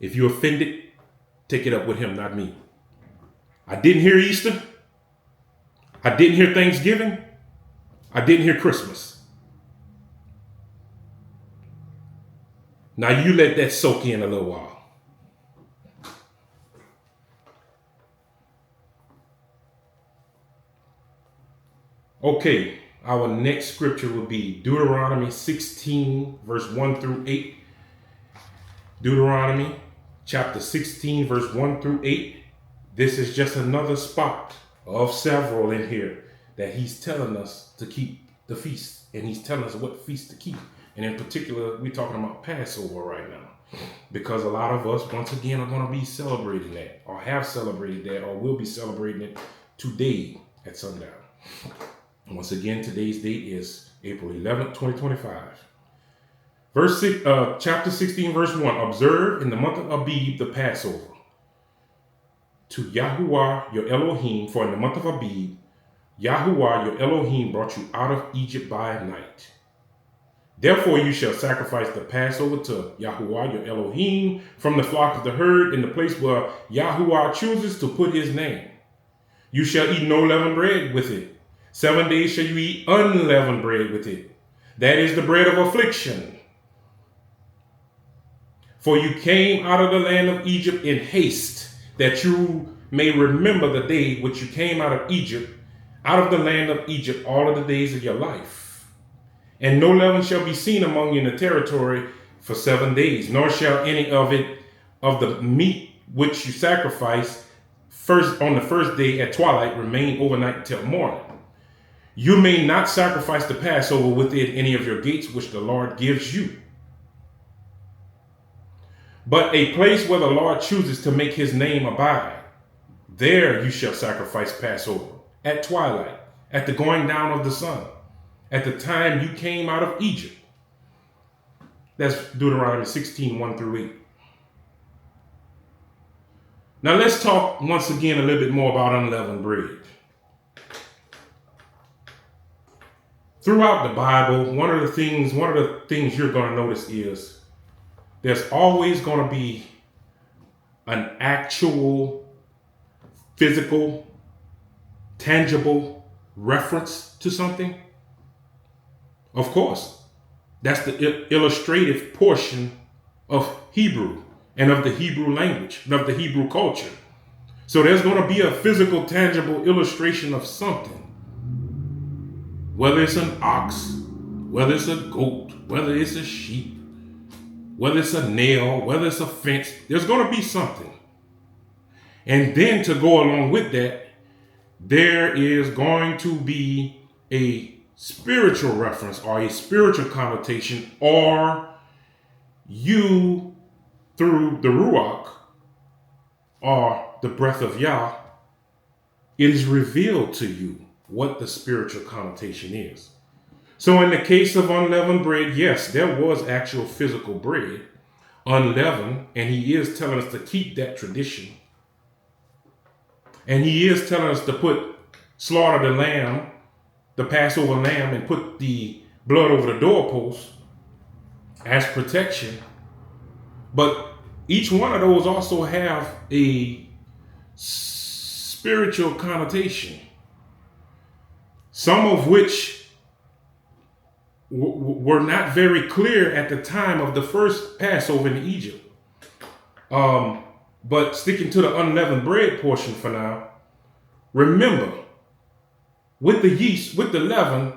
If you're offended, take it up with him, not me. I didn't hear Easter. I didn't hear Thanksgiving. I didn't hear Christmas. Now you let that soak in a little while. Okay, our next scripture will be Deuteronomy 16, verse 1 through 8. Deuteronomy chapter 16, verse 1 through 8. This is just another spot of several in here that he's telling us to keep the feast. And he's telling us what feast to keep. And in particular, we're talking about Passover right now. Because a lot of us, once again, are going to be celebrating that, or have celebrated that, or will be celebrating it today at sundown. Once again, today's date is April 11th, 2025. Chapter 16, verse 1. Observe in the month of Abib the Passover to Yahuwah your Elohim, for in the month of Abib, Yahuwah your Elohim brought you out of Egypt by night. Therefore you shall sacrifice the Passover to Yahuwah your Elohim from the flock of the herd in the place where Yahuwah chooses to put his name. You shall eat no leavened bread with it. 7 days shall you eat unleavened bread with it. That is the bread of affliction. For you came out of the land of Egypt in haste, that you may remember the day which you came out of Egypt, out of the land of Egypt, all of the days of your life. And no leaven shall be seen among you in the territory for 7 days, nor shall any of the meat which you sacrifice first on the first day at twilight remain overnight until morning. You may not sacrifice the Passover within any of your gates, which the Lord gives you. But a place where the Lord chooses to make his name abide, there you shall sacrifice Passover, at twilight, at the going down of the sun, at the time you came out of Egypt. That's Deuteronomy 16, 1 through 8. Now let's talk once again a little bit more about unleavened bread. Throughout the Bible, one of the things you're going to notice is there's always going to be an actual, physical, tangible reference to something. Of course, that's the illustrative portion of Hebrew and of the Hebrew language and of the Hebrew culture. So there's going to be a physical, tangible illustration of something. Whether it's an ox, whether it's a goat, whether it's a sheep, whether it's a nail, whether it's a fence, there's going to be something. And then to go along with that, there is going to be a spiritual reference or a spiritual connotation, or you, through the Ruach or the breath of Yah, it is revealed to you what the spiritual connotation is. So in the case of unleavened bread, yes, there was actual physical bread, unleavened, and he is telling us to keep that tradition. And he is telling us to slaughter the lamb, the Passover lamb, and put the blood over the doorpost as protection. But each one of those also have a spiritual connotation, some of which were not very clear at the time of the first Passover in Egypt. But sticking to the unleavened bread portion for now, remember, with the yeast, with the leaven,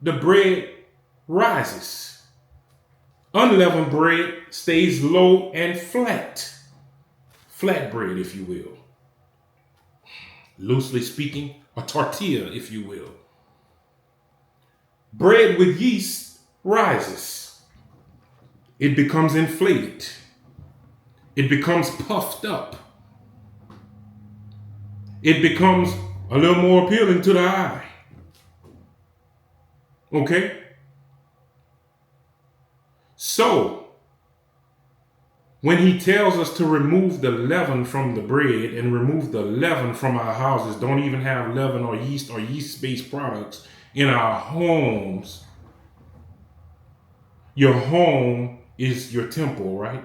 the bread rises. Unleavened bread stays low and flat. Flat bread, if you will. Loosely speaking, a tortilla, if you will. Bread with yeast rises. It becomes inflated. It becomes puffed up. It becomes a little more appealing to the eye. Okay? So, when he tells us to remove the leaven from the bread and remove the leaven from our houses, don't even have leaven or yeast-based products in our homes. Your home is your temple, right?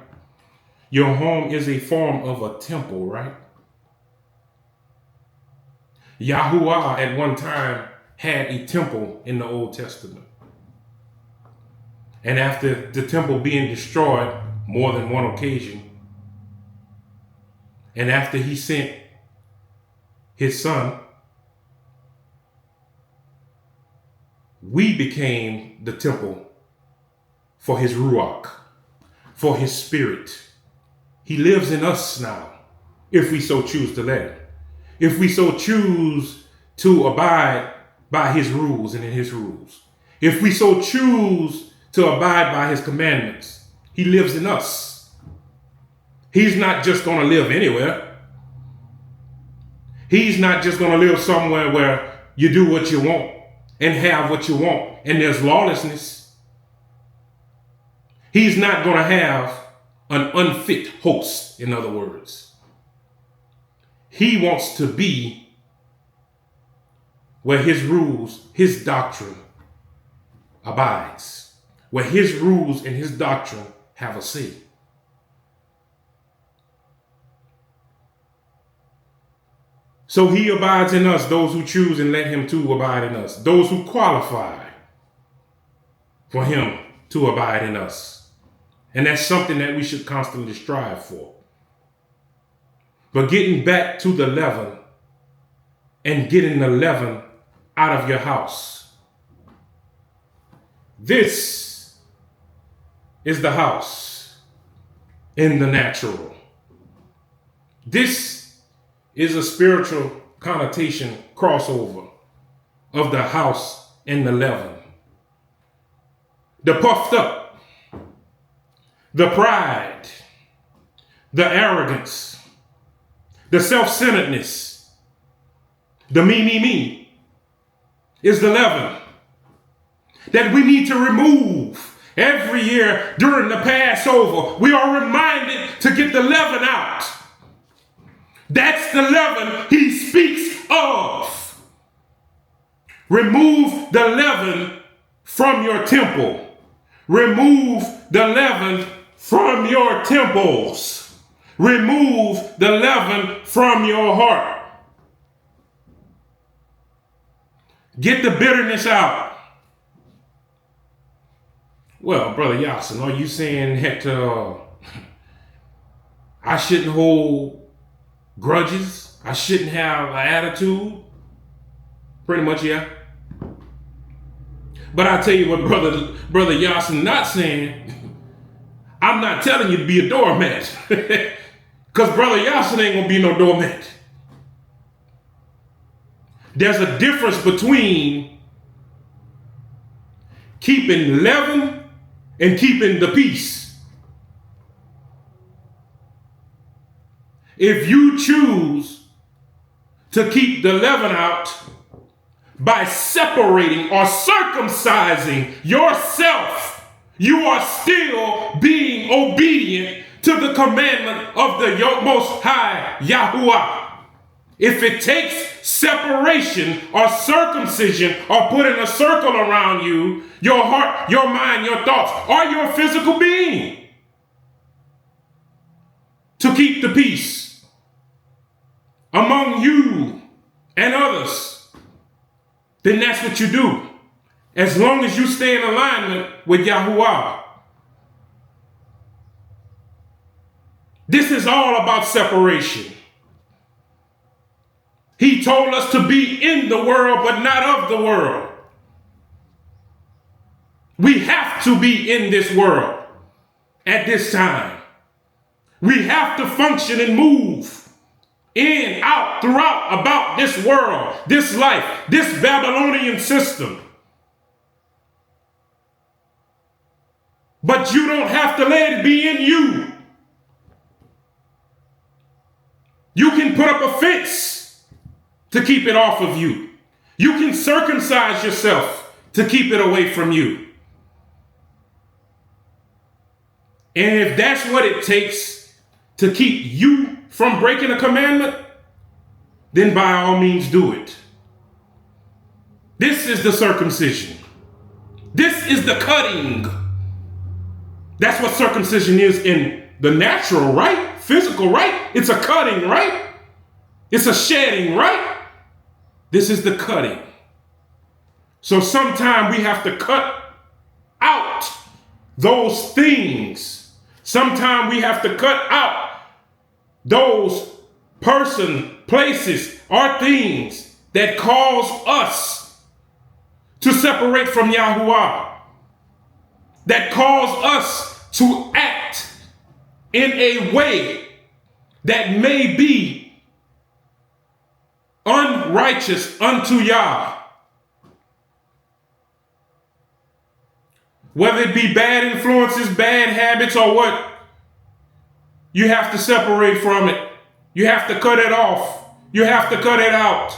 Your home is a form of a temple, right? Yahuwah at one time had a temple in the Old Testament. And after the temple being destroyed more than one occasion, and after he sent his son, we became the temple for his Ruach, for his spirit. He lives in us now, if we so choose to let him. If we so choose to abide by his rules and in his rules. If we so choose to abide by his commandments, he lives in us. He's not just going to live anywhere. He's not just going to live somewhere where you do what you want and have what you want and there's lawlessness. He's not going to have an unfit host, in other words. He wants to be where his rules, his doctrine abides, where his rules and his doctrine have a say. So he abides in us, those who choose and let him to abide in us, those who qualify for him to abide in us. And that's something that we should constantly strive for. But getting back to the leaven and getting the leaven out of your house. This is the house in the natural. This is a spiritual connotation crossover of the house and the leaven. The puffed up, the pride, the arrogance, the self-centeredness, the me, is the leaven that we need to remove. Every year during the Passover, we are reminded to get the leaven out. That's the leaven he speaks of. Remove the leaven from your temple. Remove the leaven from your temples. Remove the leaven from your heart. Get the bitterness out. Well, Brother Yasin, are you saying that I shouldn't hold grudges? I shouldn't have an attitude? Pretty much, yeah. But I tell you what, Brother Yasin not saying, I'm not telling you to be a doormat. Because Brother Yasin ain't going to be no doormat. There's a difference between keeping leaven and keeping the peace. If you choose to keep the leaven out by separating or circumcising yourself, you are still being obedient to the commandment of the Most High Yahuwah. If it takes separation or circumcision or putting a circle around you, your heart, your mind, your thoughts, or your physical being to keep the peace among you and others, then that's what you do. As long as you stay in alignment with Yahuwah. This is all about separation. He told us to be in the world, but not of the world. We have to be in this world at this time. We have to function and move in, out, throughout, about this world, this life, this Babylonian system. But you don't have to let it be in you. You can put up a fence to keep it off of you. You can circumcise yourself to keep it away from you. And if that's what it takes to keep you from breaking a commandment, then by all means do it. This is the circumcision. This is the cutting. That's what circumcision is in the natural, right? Physical, right? It's a cutting, right? It's a shedding, right? This is the cutting. So sometimes we have to cut out those things. Sometimes we have to cut out those person, places, or things that cause us to separate from Yahuwah, that cause us to act in a way that may be unrighteous unto Yah. Whether it be bad influences, bad habits, or what, you have to separate from it. You have to cut it off. You have to cut it out.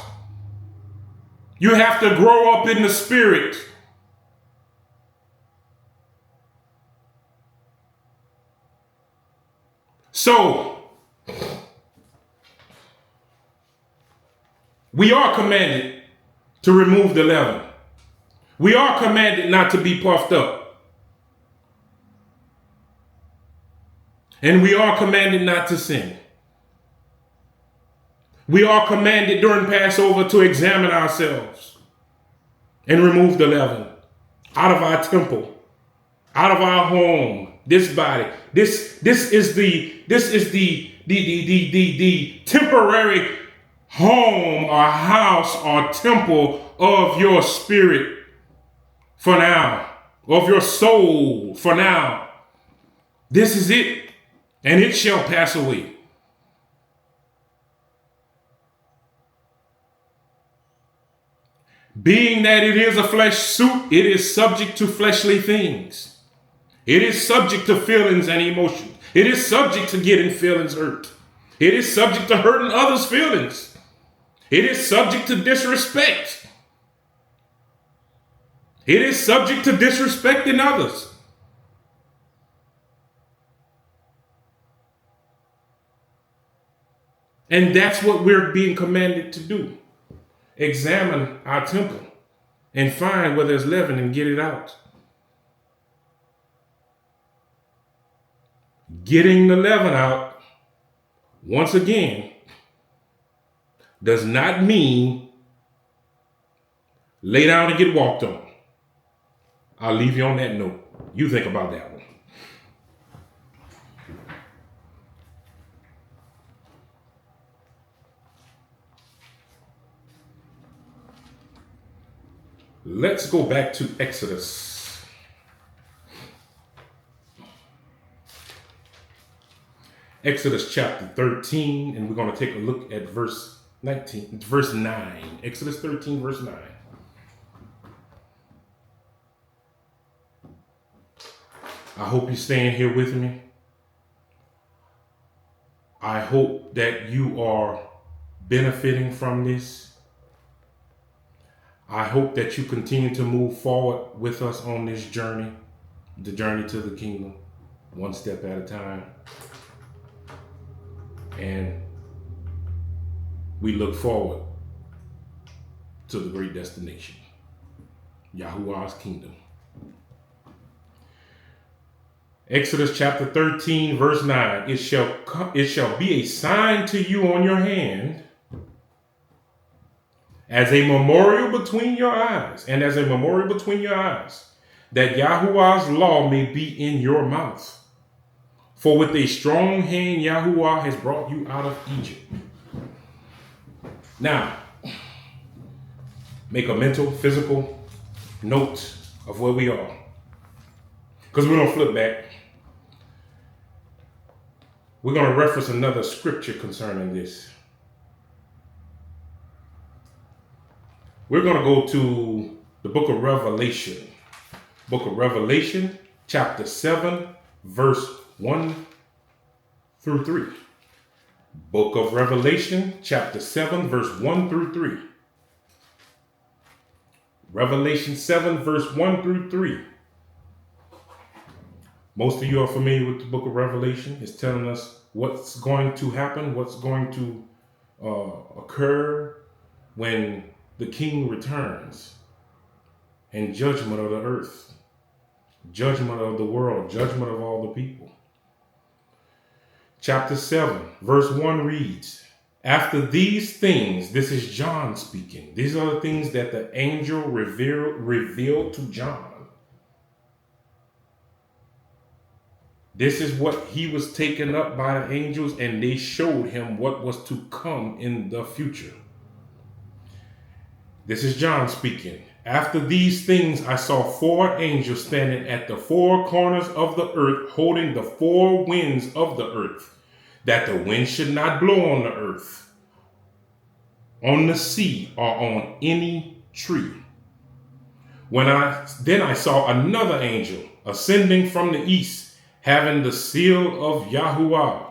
You have to grow up in the spirit. So, we are commanded to remove the leaven. We are commanded not to be puffed up. And we are commanded not to sin. We are commanded during Passover to examine ourselves and remove the leaven out of our temple, out of our home, this body. This is the temporary home or house or temple of your spirit for now, of your soul for now. This is it, and it shall pass away. Being that it is a flesh suit, it is subject to fleshly things. It is subject to feelings and emotions. It is subject to getting feelings hurt. It is subject to hurting others' feelings. It is subject to disrespect. It is subject to disrespecting others. And that's what we're being commanded to do. Examine our temple and find where there's leaven and get it out. Getting the leaven out, once again, does not mean lay down and get walked on. I'll leave you on that note. You think about that one. Let's go back to Exodus. Exodus chapter 13, and we're going to take a look at verse 9. Exodus 13, verse 9. I hope you're staying here with me. I hope that you are benefiting from this. I hope that you continue to move forward with us on this journey, the journey to the kingdom, one step at a time. And we look forward to the great destination, Yahuwah's kingdom. Exodus chapter 13, verse 9. It shall be a sign to you on your hand, as a memorial between your eyes, and as a memorial between your eyes, that Yahuwah's law may be in your mouth. For with a strong hand Yahuwah has brought you out of Egypt. Now, make a mental, physical note of where we are, because we're going to flip back. We're going to reference another scripture concerning this. We're going to go to the book of Revelation. Book of Revelation, chapter 7, verse 1 through 3. Book of Revelation, chapter 7, verse 1 through 3. Revelation 7, verse 1 through 3. Most of you are familiar with the book of Revelation. It's telling us what's going to happen, what's going to occur when the king returns, and judgment of the earth, judgment of the world, judgment of all the people. Chapter 7, verse 1 reads, after these things, this is John speaking. These are the things that the angel revealed to John. This is what he was taken up by the angels, and they showed him what was to come in the future. This is John speaking. After these things, I saw 4 angels standing at the 4 corners of the earth, holding the 4 winds of the earth, that the wind should not blow on the earth, on the sea, or on any tree. Then I saw another angel ascending from the east, having the seal of Yahuwah.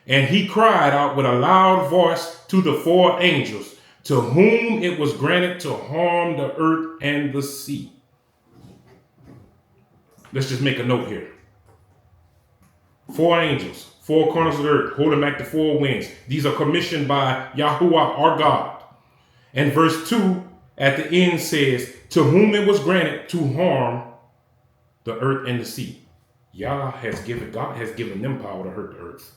And he cried out with a loud voice to the 4 angels, to whom it was granted to harm the earth and the sea. Let's just make a note here. 4 angels, 4 corners of the earth, holding back the 4 winds. These are commissioned by Yahuwah, our God. And verse 2 at the end says, to whom it was granted to harm the earth and the sea. God has given them power to hurt the earth.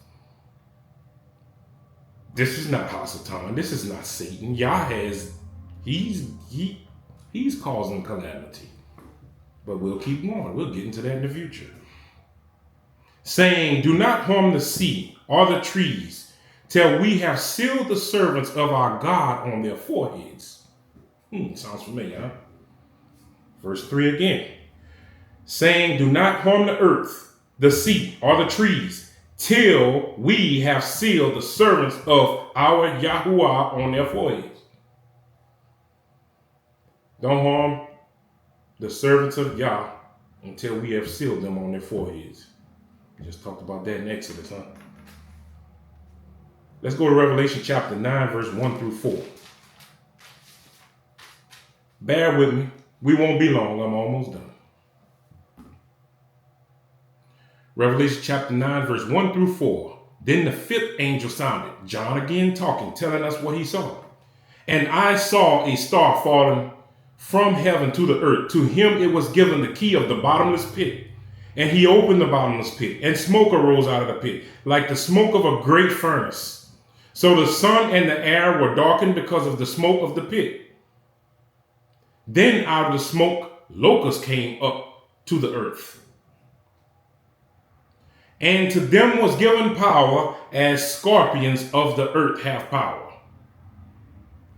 This is not Hasatan. This is not Satan. He's causing calamity. But we'll keep going. We'll get into that in the future. Saying, do not harm the sea or the trees till we have sealed the servants of our God on their foreheads. Sounds familiar, huh? Verse 3 again. Saying, do not harm the earth, the sea, or the trees, till we have sealed the servants of our Yahuwah on their foreheads. Don't harm the servants of Yah until we have sealed them on their foreheads. Just talked about that in Exodus, huh? Let's go to Revelation chapter 9, verse 1 through 4. Bear with me. We won't be long. I'm almost done. Revelation chapter 9, verse 1 through 4. Then the fifth angel sounded. John again talking, telling us what he saw. And I saw a star falling from heaven to the earth. To him it was given the key of the bottomless pit. And he opened the bottomless pit, and smoke arose out of the pit, like the smoke of a great furnace. So the sun and the air were darkened because of the smoke of the pit. Then out of the smoke, locusts came up to the earth. And to them was given power as scorpions of the earth have power.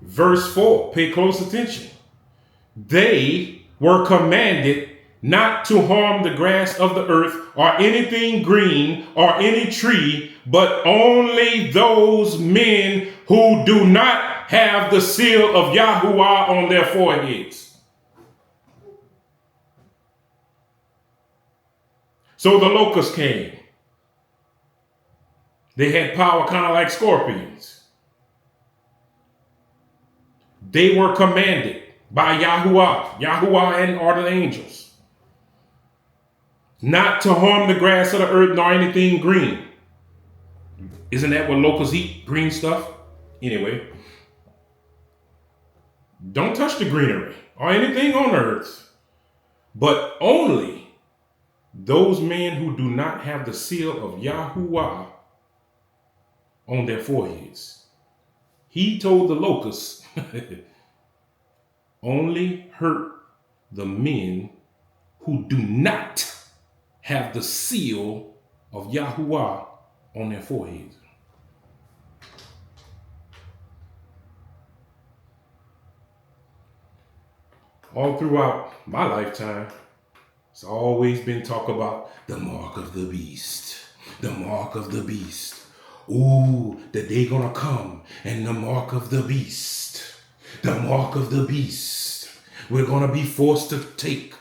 Verse 4, pay close attention. They were commanded not to harm the grass of the earth or anything green or any tree, but only those men who do not have the seal of Yahuwah on their foreheads. So the locusts came. They had power kind of like scorpions. They were commanded by Yahuwah and or the angels, not to harm the grass of the earth nor anything green. Isn't that what locusts eat? Green stuff? Anyway, don't touch the greenery or anything on the earth, but only those men who do not have the seal of Yahuwah on their foreheads. He told the locusts, only hurt the men who do not have the seal of Yahuwah on their foreheads. All throughout my lifetime, it's always been talk about the mark of the beast, the mark of the beast. Ooh, the day gonna come and the mark of the beast, the mark of the beast. We're gonna be forced to take,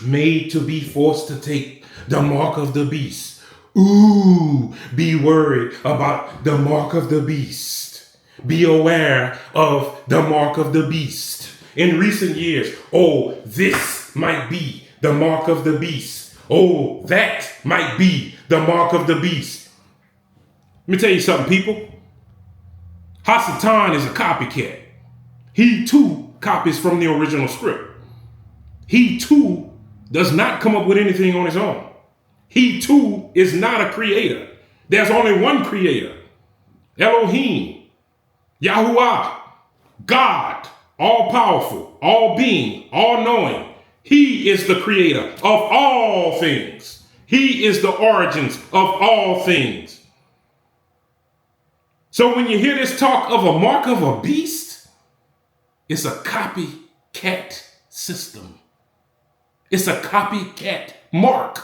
made to be forced to take the mark of the beast. Ooh, be worried about the mark of the beast. Be aware of the mark of the beast. In recent years, oh, this might be the mark of the beast. Oh, that might be the mark of the beast. Let me tell you something, people. Hasatan is a copycat. He too copies from the original script. He too does not come up with anything on his own. He too is not a creator. There's only one creator. Elohim, Yahuwah, God, all powerful, all being, all knowing. He is the creator of all things. He is the origins of all things. So when you hear this talk of a mark of a beast, it's a copycat system. It's a copycat mark.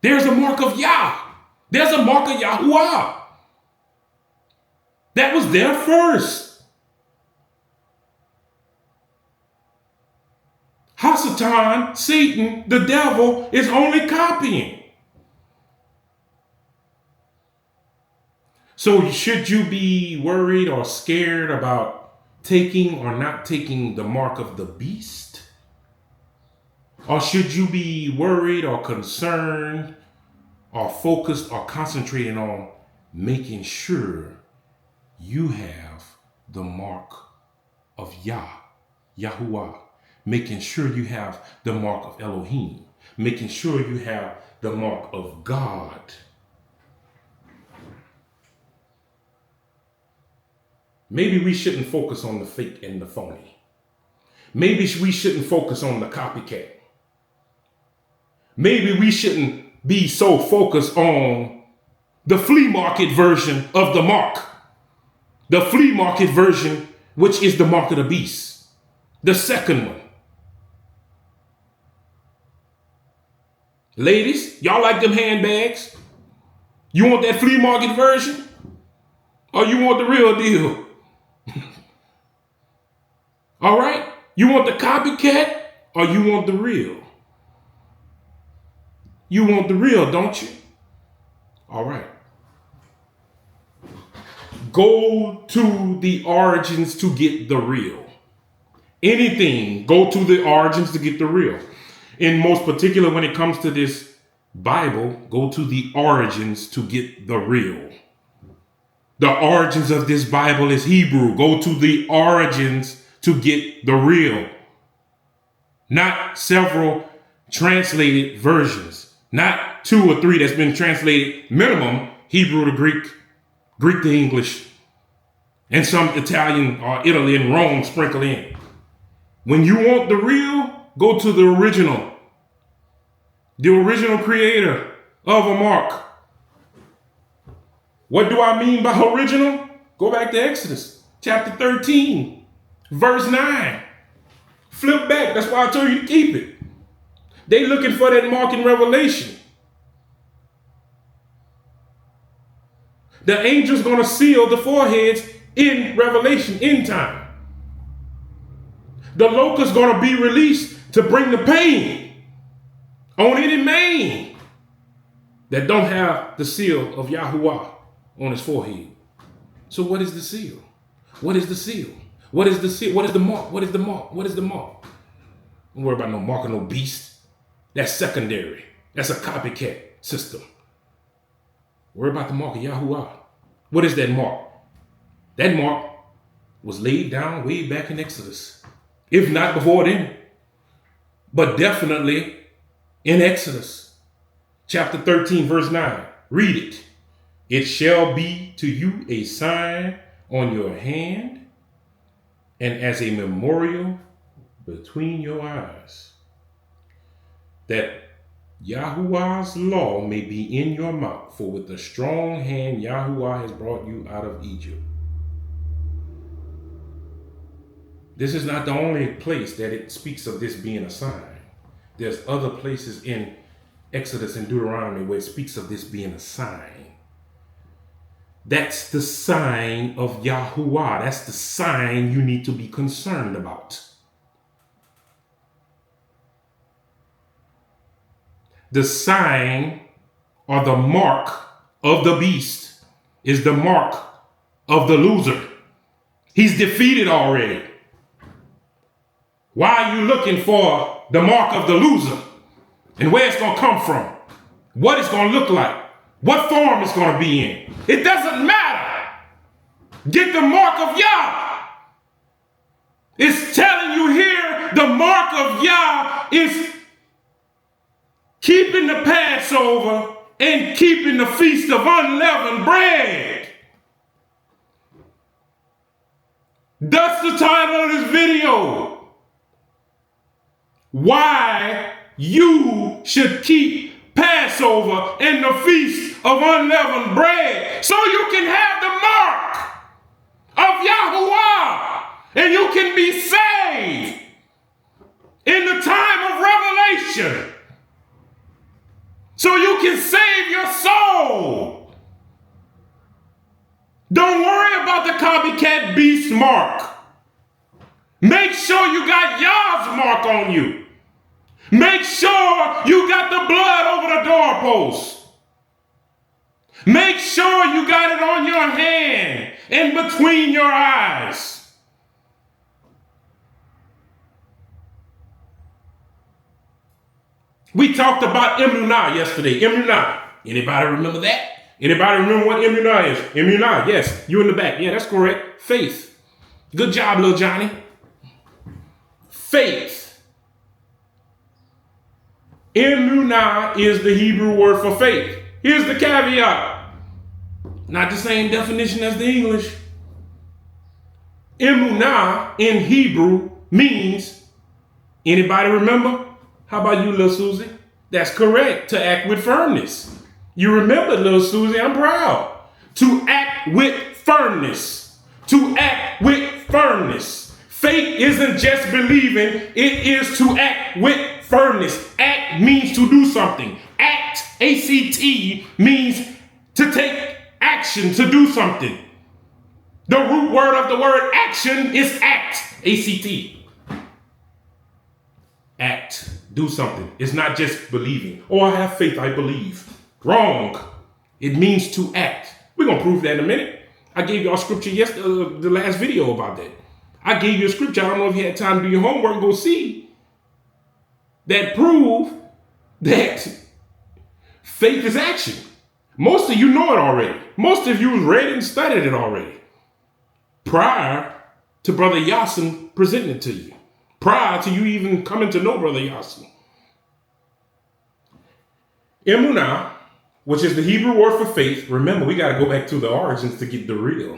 There's a mark of Yah. There's a mark of Yahuwah. That was there first. Hasatan, Satan, the devil, is only copying. So should you be worried or scared about taking or not taking the mark of the beast? Or should you be worried or concerned or focused or concentrating on making sure you have the mark of Yahuwah, making sure you have the mark of Elohim, making sure you have the mark of God? Maybe we shouldn't focus on the fake and the phony. Maybe we shouldn't focus on the copycat. Maybe we shouldn't be so focused on the flea market version of the mark. The flea market version, which is the mark of the beast. The second one. Ladies, y'all like them handbags? You want that flea market version? Or you want the real deal? All right? You want the copycat or you want the real? You want the real, don't you? All right. Go to the origins to get the real. Anything, go to the origins to get the real. In most particular, when it comes to this Bible, go to the origins to get the real. The origins of this Bible is Hebrew. Go to the origins to get the real. Not several translated versions. Not 2 or 3 that's been translated minimum, Hebrew to Greek, Greek to English, and some Italian or Italy and Rome sprinkled in. When you want the real, go to the original creator of a mark. What do I mean by original? Go back to Exodus chapter 13, verse 9. Flip back. That's why I told you to keep it. They looking for that mark in Revelation. The angel's going to seal the foreheads in Revelation, in time. The locust's going to be released to bring the pain on any man that don't have the seal of Yahuwah on his forehead. So what is the seal? What is the seal? What is the seal? What is the mark? What is the mark? What is the mark? Don't worry about no mark or no beast. That's secondary. That's a copycat system. Worry about the mark of Yahuwah. What is that mark? That mark was laid down way back in Exodus. If not before then, but definitely in Exodus chapter 13, verse 9. Read it. It shall be to you a sign on your hand and as a memorial between your eyes, that Yahuwah's law may be in your mouth. For with a strong hand Yahuwah has brought you out of Egypt. This is not the only place that it speaks of this being a sign. There's other places in Exodus and Deuteronomy where it speaks of this being a sign. That's the sign of Yahuwah. That's the sign you need to be concerned about. The sign or the mark of the beast is the mark of the loser. He's defeated already. Why are you looking for the mark of the loser? And where it's going to come from? What it's going to look like? What form it's going to be in? It doesn't matter. Get the mark of Yah. It's telling you here the mark of Yah is keeping the Passover and keeping the feast of unleavened bread. That's the title of this video. Why you should keep Passover and the feast of unleavened bread, so you can have the mark of Yahuwah and you can be saved in the time of revelation, so you can save your soul. Don't worry about the copycat beast mark. Make sure you got Yah's mark on you. Make sure you got the blood over the doorpost. Make sure you got it on your hand and between your eyes. We talked about Emunah yesterday. Emunah. Anybody remember that? Anybody remember what Emunah is? Emunah, yes. You in the back. Yeah, that's correct. Faith. Good job, little Johnny. Faith. Emunah is the Hebrew word for faith. Here's the caveat. Not the same definition as the English. Emunah in Hebrew means, anybody remember? How about you, little Susie? That's correct. To act with firmness. You remember, little Susie, I'm proud. To act with firmness. To act with firmness. Faith isn't just believing, it is to act with firmness. Act means to do something. Act, A-C-T, means to take action, to do something. The root word of the word action is act, A-C-T. Act. Do something. It's not just believing. Oh, I have faith, I believe. Wrong. It means to act. We're going to prove that in a minute. I gave y'all scripture the last video about that. I gave you a scripture. I don't know if you had time to do your homework and go see. That prove that faith is action. Most of you know it already. Most of you read and studied it already. Prior to Brother Yasin presenting it to you. Prior to you even coming to know Brother Yasin. Emunah, which is the Hebrew word for faith. Remember, we got to go back to the origins to get the real.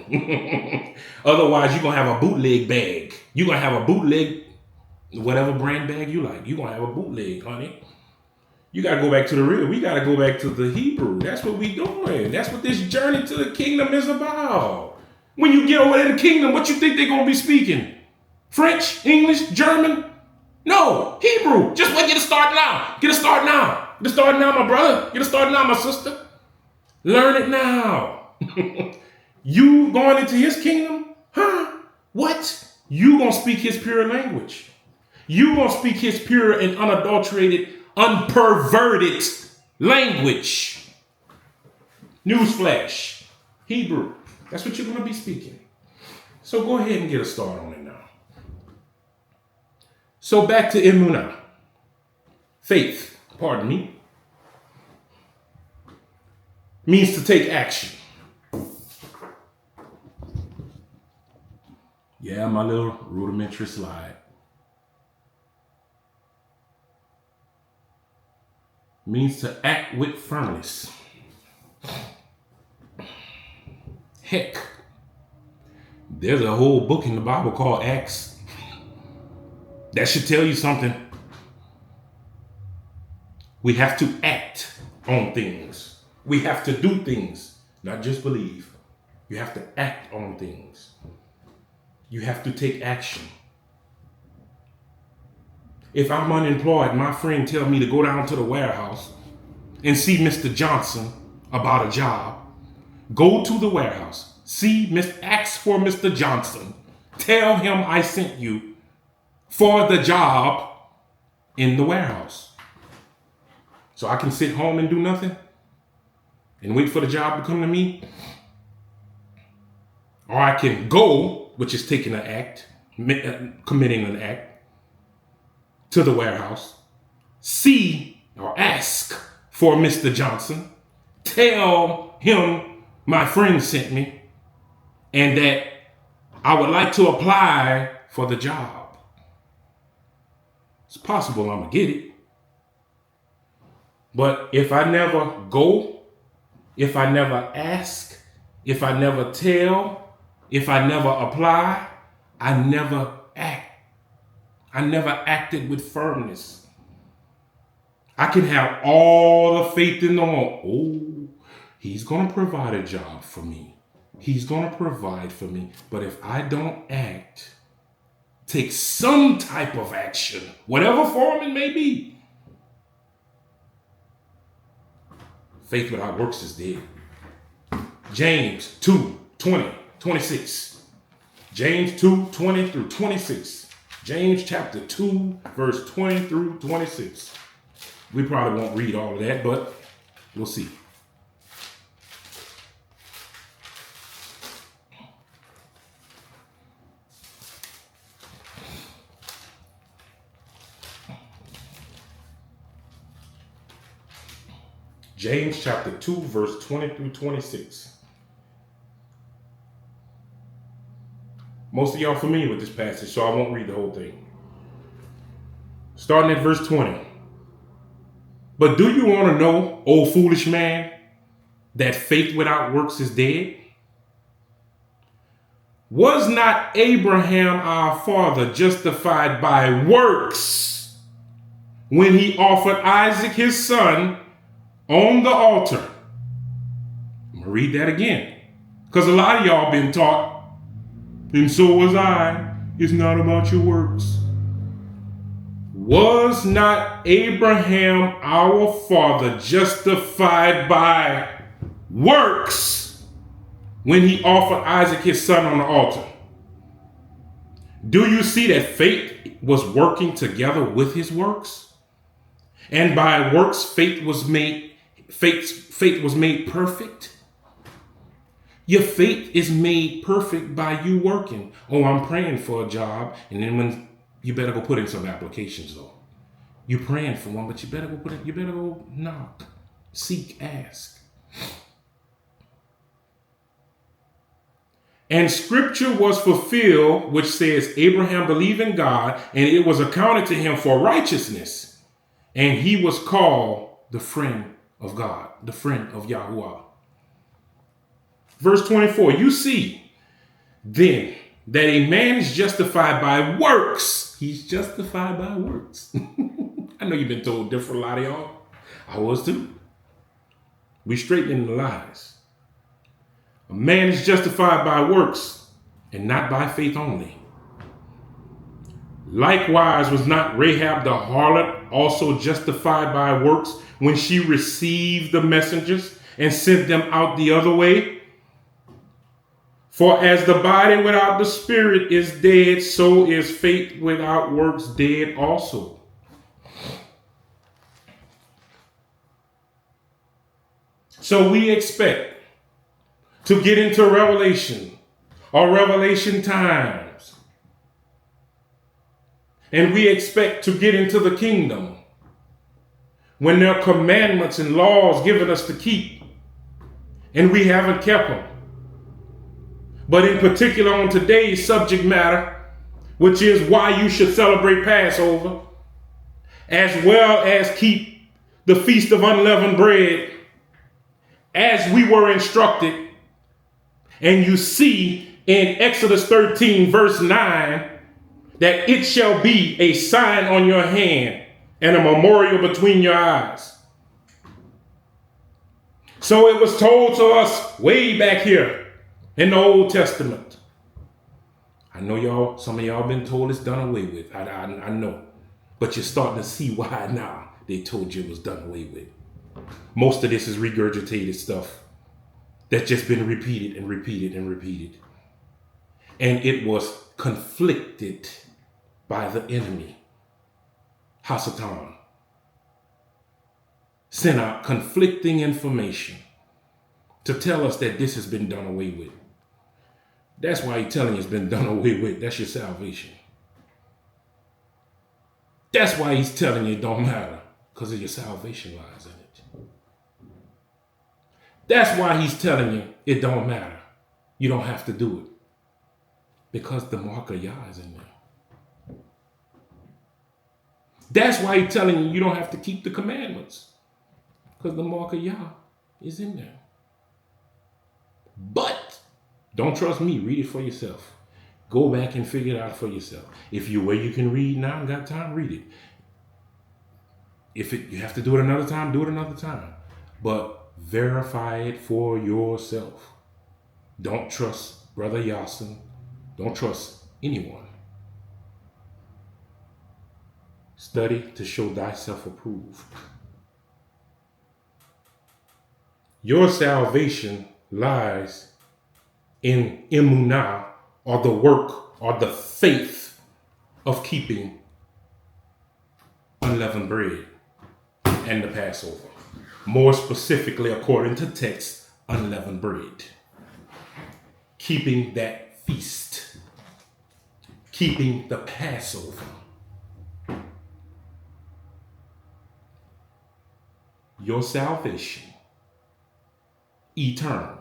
Otherwise, you're going to have a bootleg bag. You're going to have a bootleg, whatever brand bag you like. You're going to have a bootleg, honey. You got to go back to the real. We got to go back to the Hebrew. That's what we doing. That's what this journey to the kingdom is about. When you get over there to the kingdom, what you think they're going to be speaking? French, English, German? No, Hebrew. Just wait, get a start now. Get a start now. Get a start now, my brother. Get a start now, my sister. Learn it now. You going into his kingdom? Huh? What? You going to speak his pure language. You going to speak his pure and unadulterated, unperverted language. Newsflash. Hebrew. That's what you're going to be speaking. So go ahead and get a start on it now. So back to Emunah. Faith. Pardon me, means to take action. Yeah, my little rudimentary slide. Means to act with firmness. Heck, there's a whole book in the Bible called Acts. That should tell you something. We have to act on things. We have to do things, not just believe. You have to act on things. You have to take action. If I'm unemployed, my friend tell me to go down to the warehouse and see Mr. Johnson about a job. Go to the warehouse. Ask for Mr. Johnson. Tell him I sent you for the job in the warehouse. So I can sit home and do nothing and wait for the job to come to me. Or I can go, which is taking an act, committing an act, to the warehouse, see or ask for Mr. Johnson, tell him my friend sent me and that I would like to apply for the job. It's possible I'm going to get it. But if I never go, if I never ask, if I never tell, if I never apply, I never act. I never acted with firmness. I can have all the faith in the world. Oh, he's going to provide a job for me. He's going to provide for me. But if I don't act, take some type of action, whatever form it may be, faith without works is dead. James 2:20-26. James 2:20 through 26. James chapter 2, verse 20 through 26. We probably won't read all of that, but we'll see. James chapter 2, verse 20 through 26. Most of y'all familiar with this passage, so I won't read the whole thing. Starting at verse 20. But do you want to know, O foolish man, that faith without works is dead? Was not Abraham our father justified by works when he offered Isaac his son on the altar? I'm going to read that again, because a lot of y'all been taught, and so was I, it's not about your works. Was not Abraham our father justified by works when he offered Isaac his son on the altar? Do you see that faith was working together with his works? And by works, faith was made perfect. Your faith is made perfect by you working. Oh, I'm praying for a job. And then when you better go put in some applications though. You're praying for one, but you better go knock, seek, ask. And scripture was fulfilled, which says Abraham believed in God and it was accounted to him for righteousness. And he was called the friend of God, the friend of Yahuwah. Verse 24, you see then that a man is justified by works. He's justified by works. I know you've been told different, a lot of y'all. I was too. We straightening the lies. A man is justified by works and not by faith only. Likewise was not Rahab the harlot also justified by works when she received the messengers and sent them out the other way? For as the body without the spirit is dead, so is faith without works dead also. So we expect to get into Revelation or Revelation times. And we expect to get into the kingdom when there are commandments and laws given us to keep. And we haven't kept them. But in particular on today's subject matter, which is why you should celebrate Passover, as well as keep the Feast of Unleavened Bread, as we were instructed. And you see in Exodus 13, verse 9, that it shall be a sign on your hand and a memorial between your eyes. So it was told to us way back here in the Old Testament. I know y'all, some of y'all been told it's done away with. I know. But you're starting to see why now they told you it was done away with. Most of this is regurgitated stuff that's just been repeated and repeated and repeated. And it was conflicted by the enemy. Hasatan sent out conflicting information to tell us that this has been done away with. That's why he's telling you it's been done away with. That's your salvation. That's why he's telling you it don't matter, because of your salvation lies in it. That's why he's telling you it don't matter. You don't have to do it, because the mark of Yah is in there. That's why he's telling you you don't have to keep the commandments, because the mark of Yah is in there. But don't trust me. Read it for yourself. Go back and figure it out for yourself. If you're where you can read now and got time, read it. If you have to do it another time, do it another time. But verify it for yourself. Don't trust Brother Yasin. Don't trust anyone. Study to show thyself approved. Your salvation lies in emunah, or the work or the faith of keeping unleavened bread and the Passover. More specifically, according to text, unleavened bread. Keeping that feast. Keeping the Passover. Your salvation, eternal.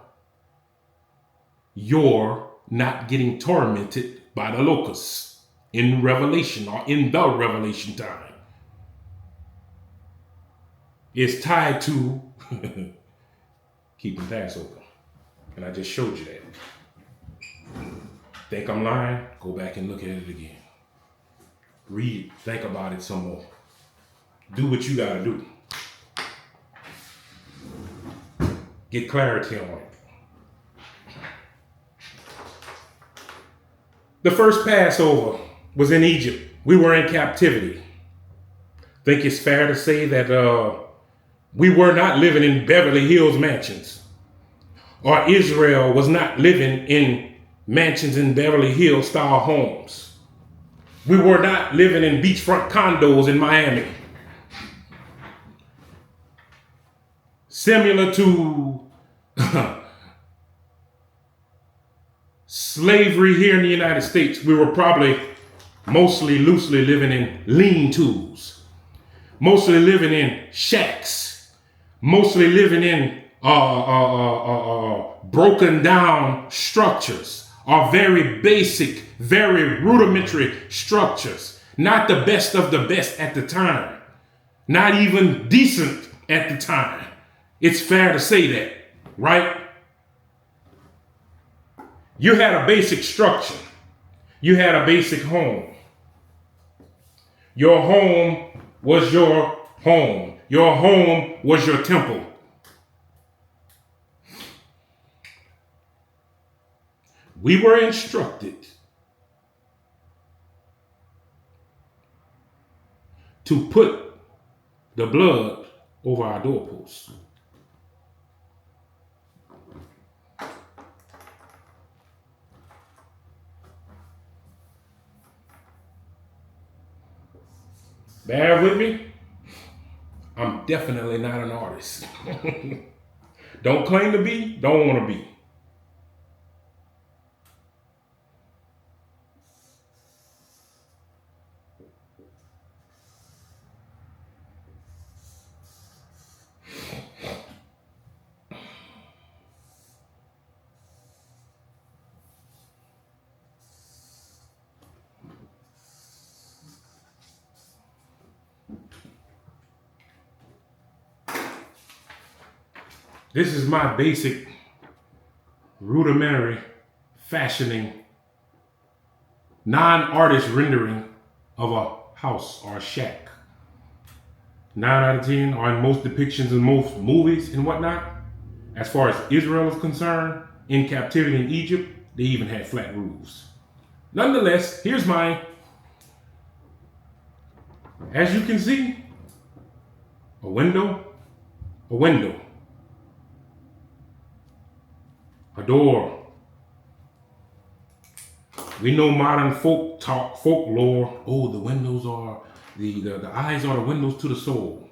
You're not getting tormented by the locusts in Revelation or in the Revelation time. It's tied to keeping Passover. And I just showed you that. Think I'm lying? Go back and look at it again. Read, think about it some more. Do what you gotta do. Get clarity on it. The first Passover was in Egypt. We were in captivity. I think it's fair to say that we were not living in Beverly Hills mansions. Or Israel was not living in mansions in Beverly Hills style homes. We were not living in beachfront condos in Miami. Similar to slavery here in the United States, we were probably mostly loosely living in lean-tos, mostly living in shacks, mostly living in broken down structures, or very basic, very rudimentary structures. Not the best of the best at the time. Not even decent at the time. It's fair to say that, right? You had a basic structure. You had a basic home. Your home was your home. Your home was your temple. We were instructed to put the blood over our doorposts. Bear with me. I'm definitely not an artist. Don't claim to be, don't want to be. This is my basic, rudimentary, fashioning, non-artist rendering of a house or a shack. 9 out of 10, or in most depictions in most movies and whatnot, as far as Israel is concerned, in captivity in Egypt, they even had flat roofs. Nonetheless, here's mine. As you can see, a window, a door. We know modern folklore. Oh, the windows are the eyes are the windows to the soul.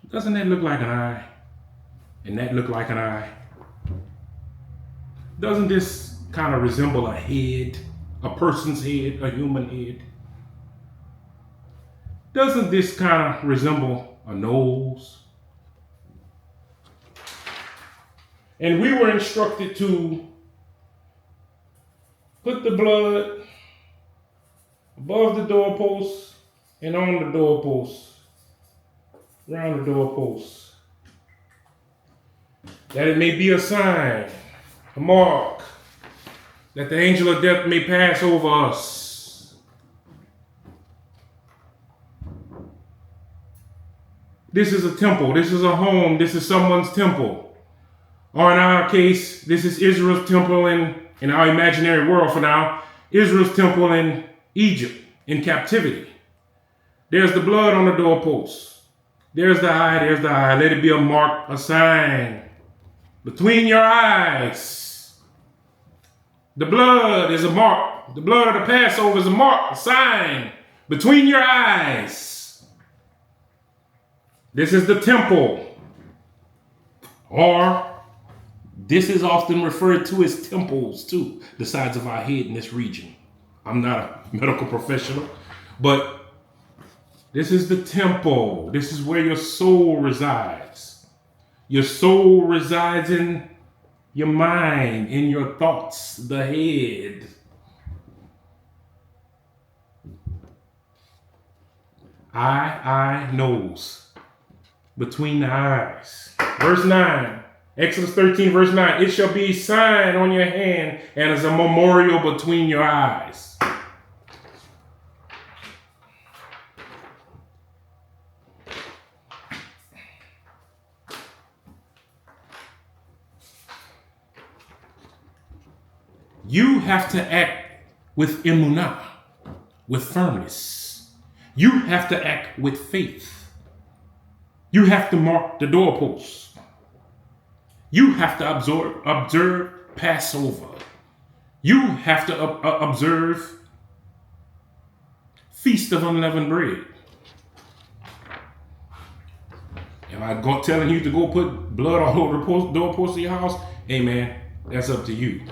Doesn't that look like an eye? And that look like an eye? Doesn't this kind of resemble a head, a person's head, a human head? Doesn't this kind of resemble a nose? And we were instructed to put the blood above the doorposts and on the doorposts, around the doorposts, that it may be a sign, a mark, that the angel of death may pass over us. This is a temple. This is a home. This is someone's temple. Or in our case, this is Israel's temple in our imaginary world for now, Israel's temple in Egypt, in captivity. There's the blood on the doorpost. There's the eye. Let it be a mark, a sign between your eyes. The blood is a mark. The blood of the Passover is a mark, a sign between your eyes. This is the temple. Or this is often referred to as temples too, the sides of our head in this region. I'm not a medical professional, but this is the temple. This is where your soul resides. Your soul resides in your mind, in your thoughts, the head. Eye, nose, between the eyes. Verse 9. Exodus 13, verse 9, it shall be a sign on your hand and as a memorial between your eyes. You have to act with emunah, with firmness. You have to act with faith. You have to mark the doorposts. You have to observe Passover. You have to observe Feast of Unleavened Bread. Am I telling you to go put blood all over the doorpost of your house? Hey man, that's up to you.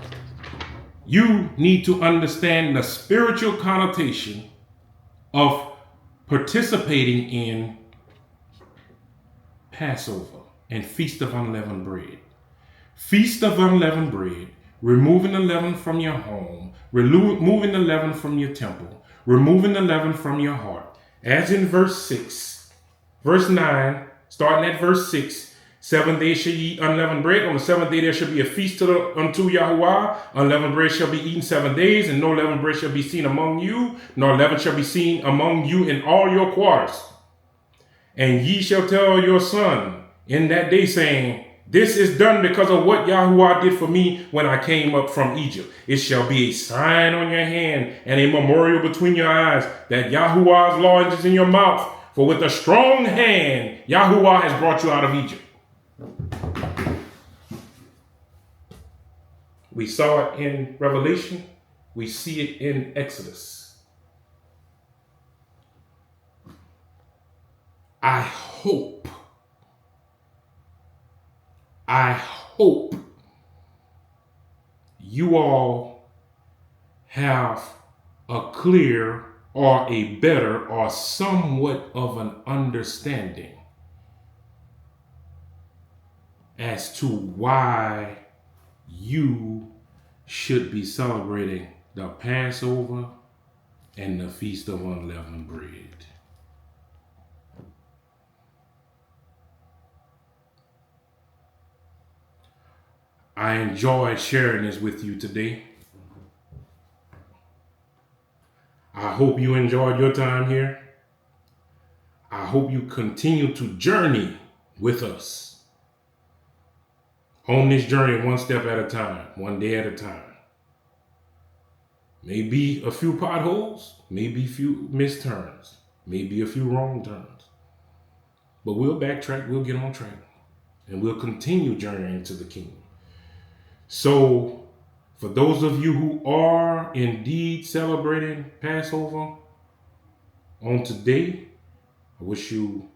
You need to understand the spiritual connotation of participating in Passover and Feast of Unleavened Bread. Feast of Unleavened Bread, removing the leaven from your home, removing the leaven from your temple, removing the leaven from your heart. As in verse 6, verse 9, starting at verse 6, 7 days shall ye eat unleavened bread. On the 7th day there shall be a feast unto Yahuwah. Unleavened bread shall be eaten 7 days, and no leavened bread shall be seen among you, nor leaven shall be seen among you in all your quarters. And ye shall tell your son in that day, saying, this is done because of what Yahuwah did for me when I came up from Egypt. It shall be a sign on your hand and a memorial between your eyes that Yahuwah's law is in your mouth. For with a strong hand, Yahuwah has brought you out of Egypt. We saw it in Revelation. We see it in Exodus. I hope you all have a clear or a better or somewhat of an understanding as to why you should be celebrating the Passover and the Feast of Unleavened Bread. I enjoyed sharing this with you today. I hope you enjoyed your time here. I hope you continue to journey with us on this journey, one step at a time, one day at a time. Maybe a few potholes, maybe a few missed turns, maybe a few wrong turns. But we'll backtrack, we'll get on track, and we'll continue journeying to the kingdom. So, for those of you who are indeed celebrating Passover on today, I wish you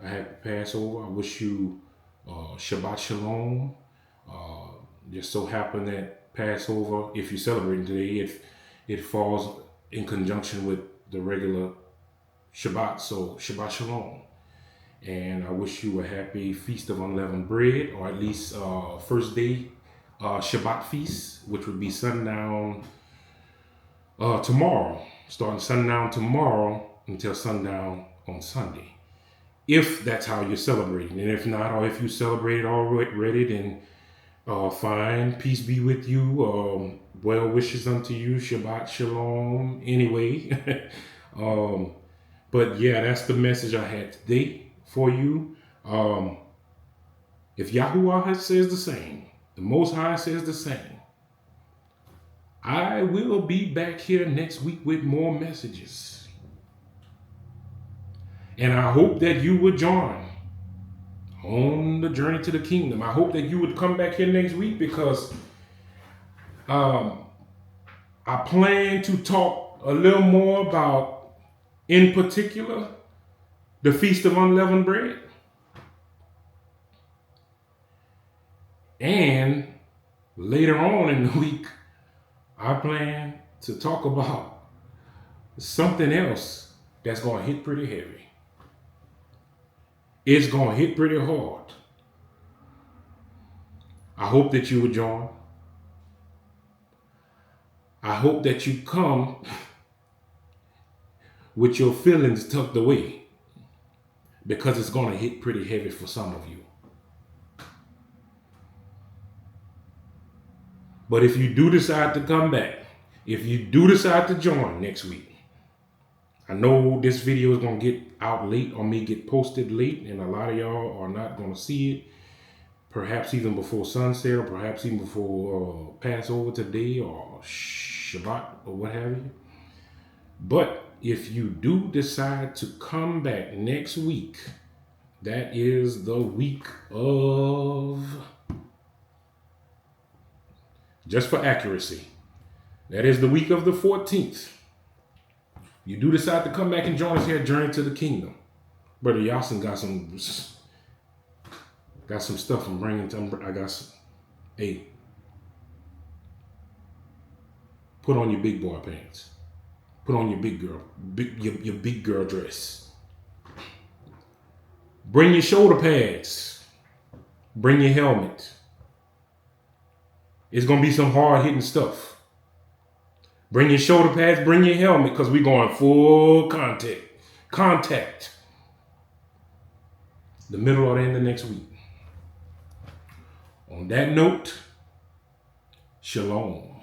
a happy Passover. I wish you Shabbat Shalom. Just so happen that Passover, if you're celebrating today, it falls in conjunction with the regular Shabbat, so Shabbat Shalom. And I wish you a happy Feast of Unleavened Bread, or at least first day Shabbat feast, which would be sundown tomorrow, starting sundown tomorrow until sundown on Sunday, if that's how you're celebrating. And if not, or if you celebrate already, then fine, peace be with you, well wishes unto you, Shabbat Shalom anyway. But yeah, that's the message I had today for you. If Yahuwah says the same, the Most High says the same, I will be back here next week with more messages. And I hope that you will join on the journey to the kingdom. I hope that you would come back here next week, because I plan to talk a little more about, in particular, the Feast of Unleavened Bread. And later on in the week, I plan to talk about something else that's going to hit pretty heavy. It's going to hit pretty hard. I hope that you will join. I hope that you come with your feelings tucked away, because it's going to hit pretty heavy for some of you. But if you do decide to come back, if you do decide to join next week, I know this video is going to get out late, or may get posted late, and a lot of y'all are not going to see it, perhaps even before sunset, or perhaps even before Passover today, or Shabbat, or what have you. But if you do decide to come back next week, that is the week of, just for accuracy, That is the week of the 14th. You do decide to come back and join us here at Journey to the Kingdom. Brother Yasin got some stuff I'm bringing to him. I got some. Hey, put on your big boy pants. Put on your big girl, your big girl dress. Bring your shoulder pads. Bring your helmet. It's going to be some hard hitting stuff. Bring your shoulder pads, bring your helmet, because we're going full contact. The middle or the end of next week. On that note, shalom.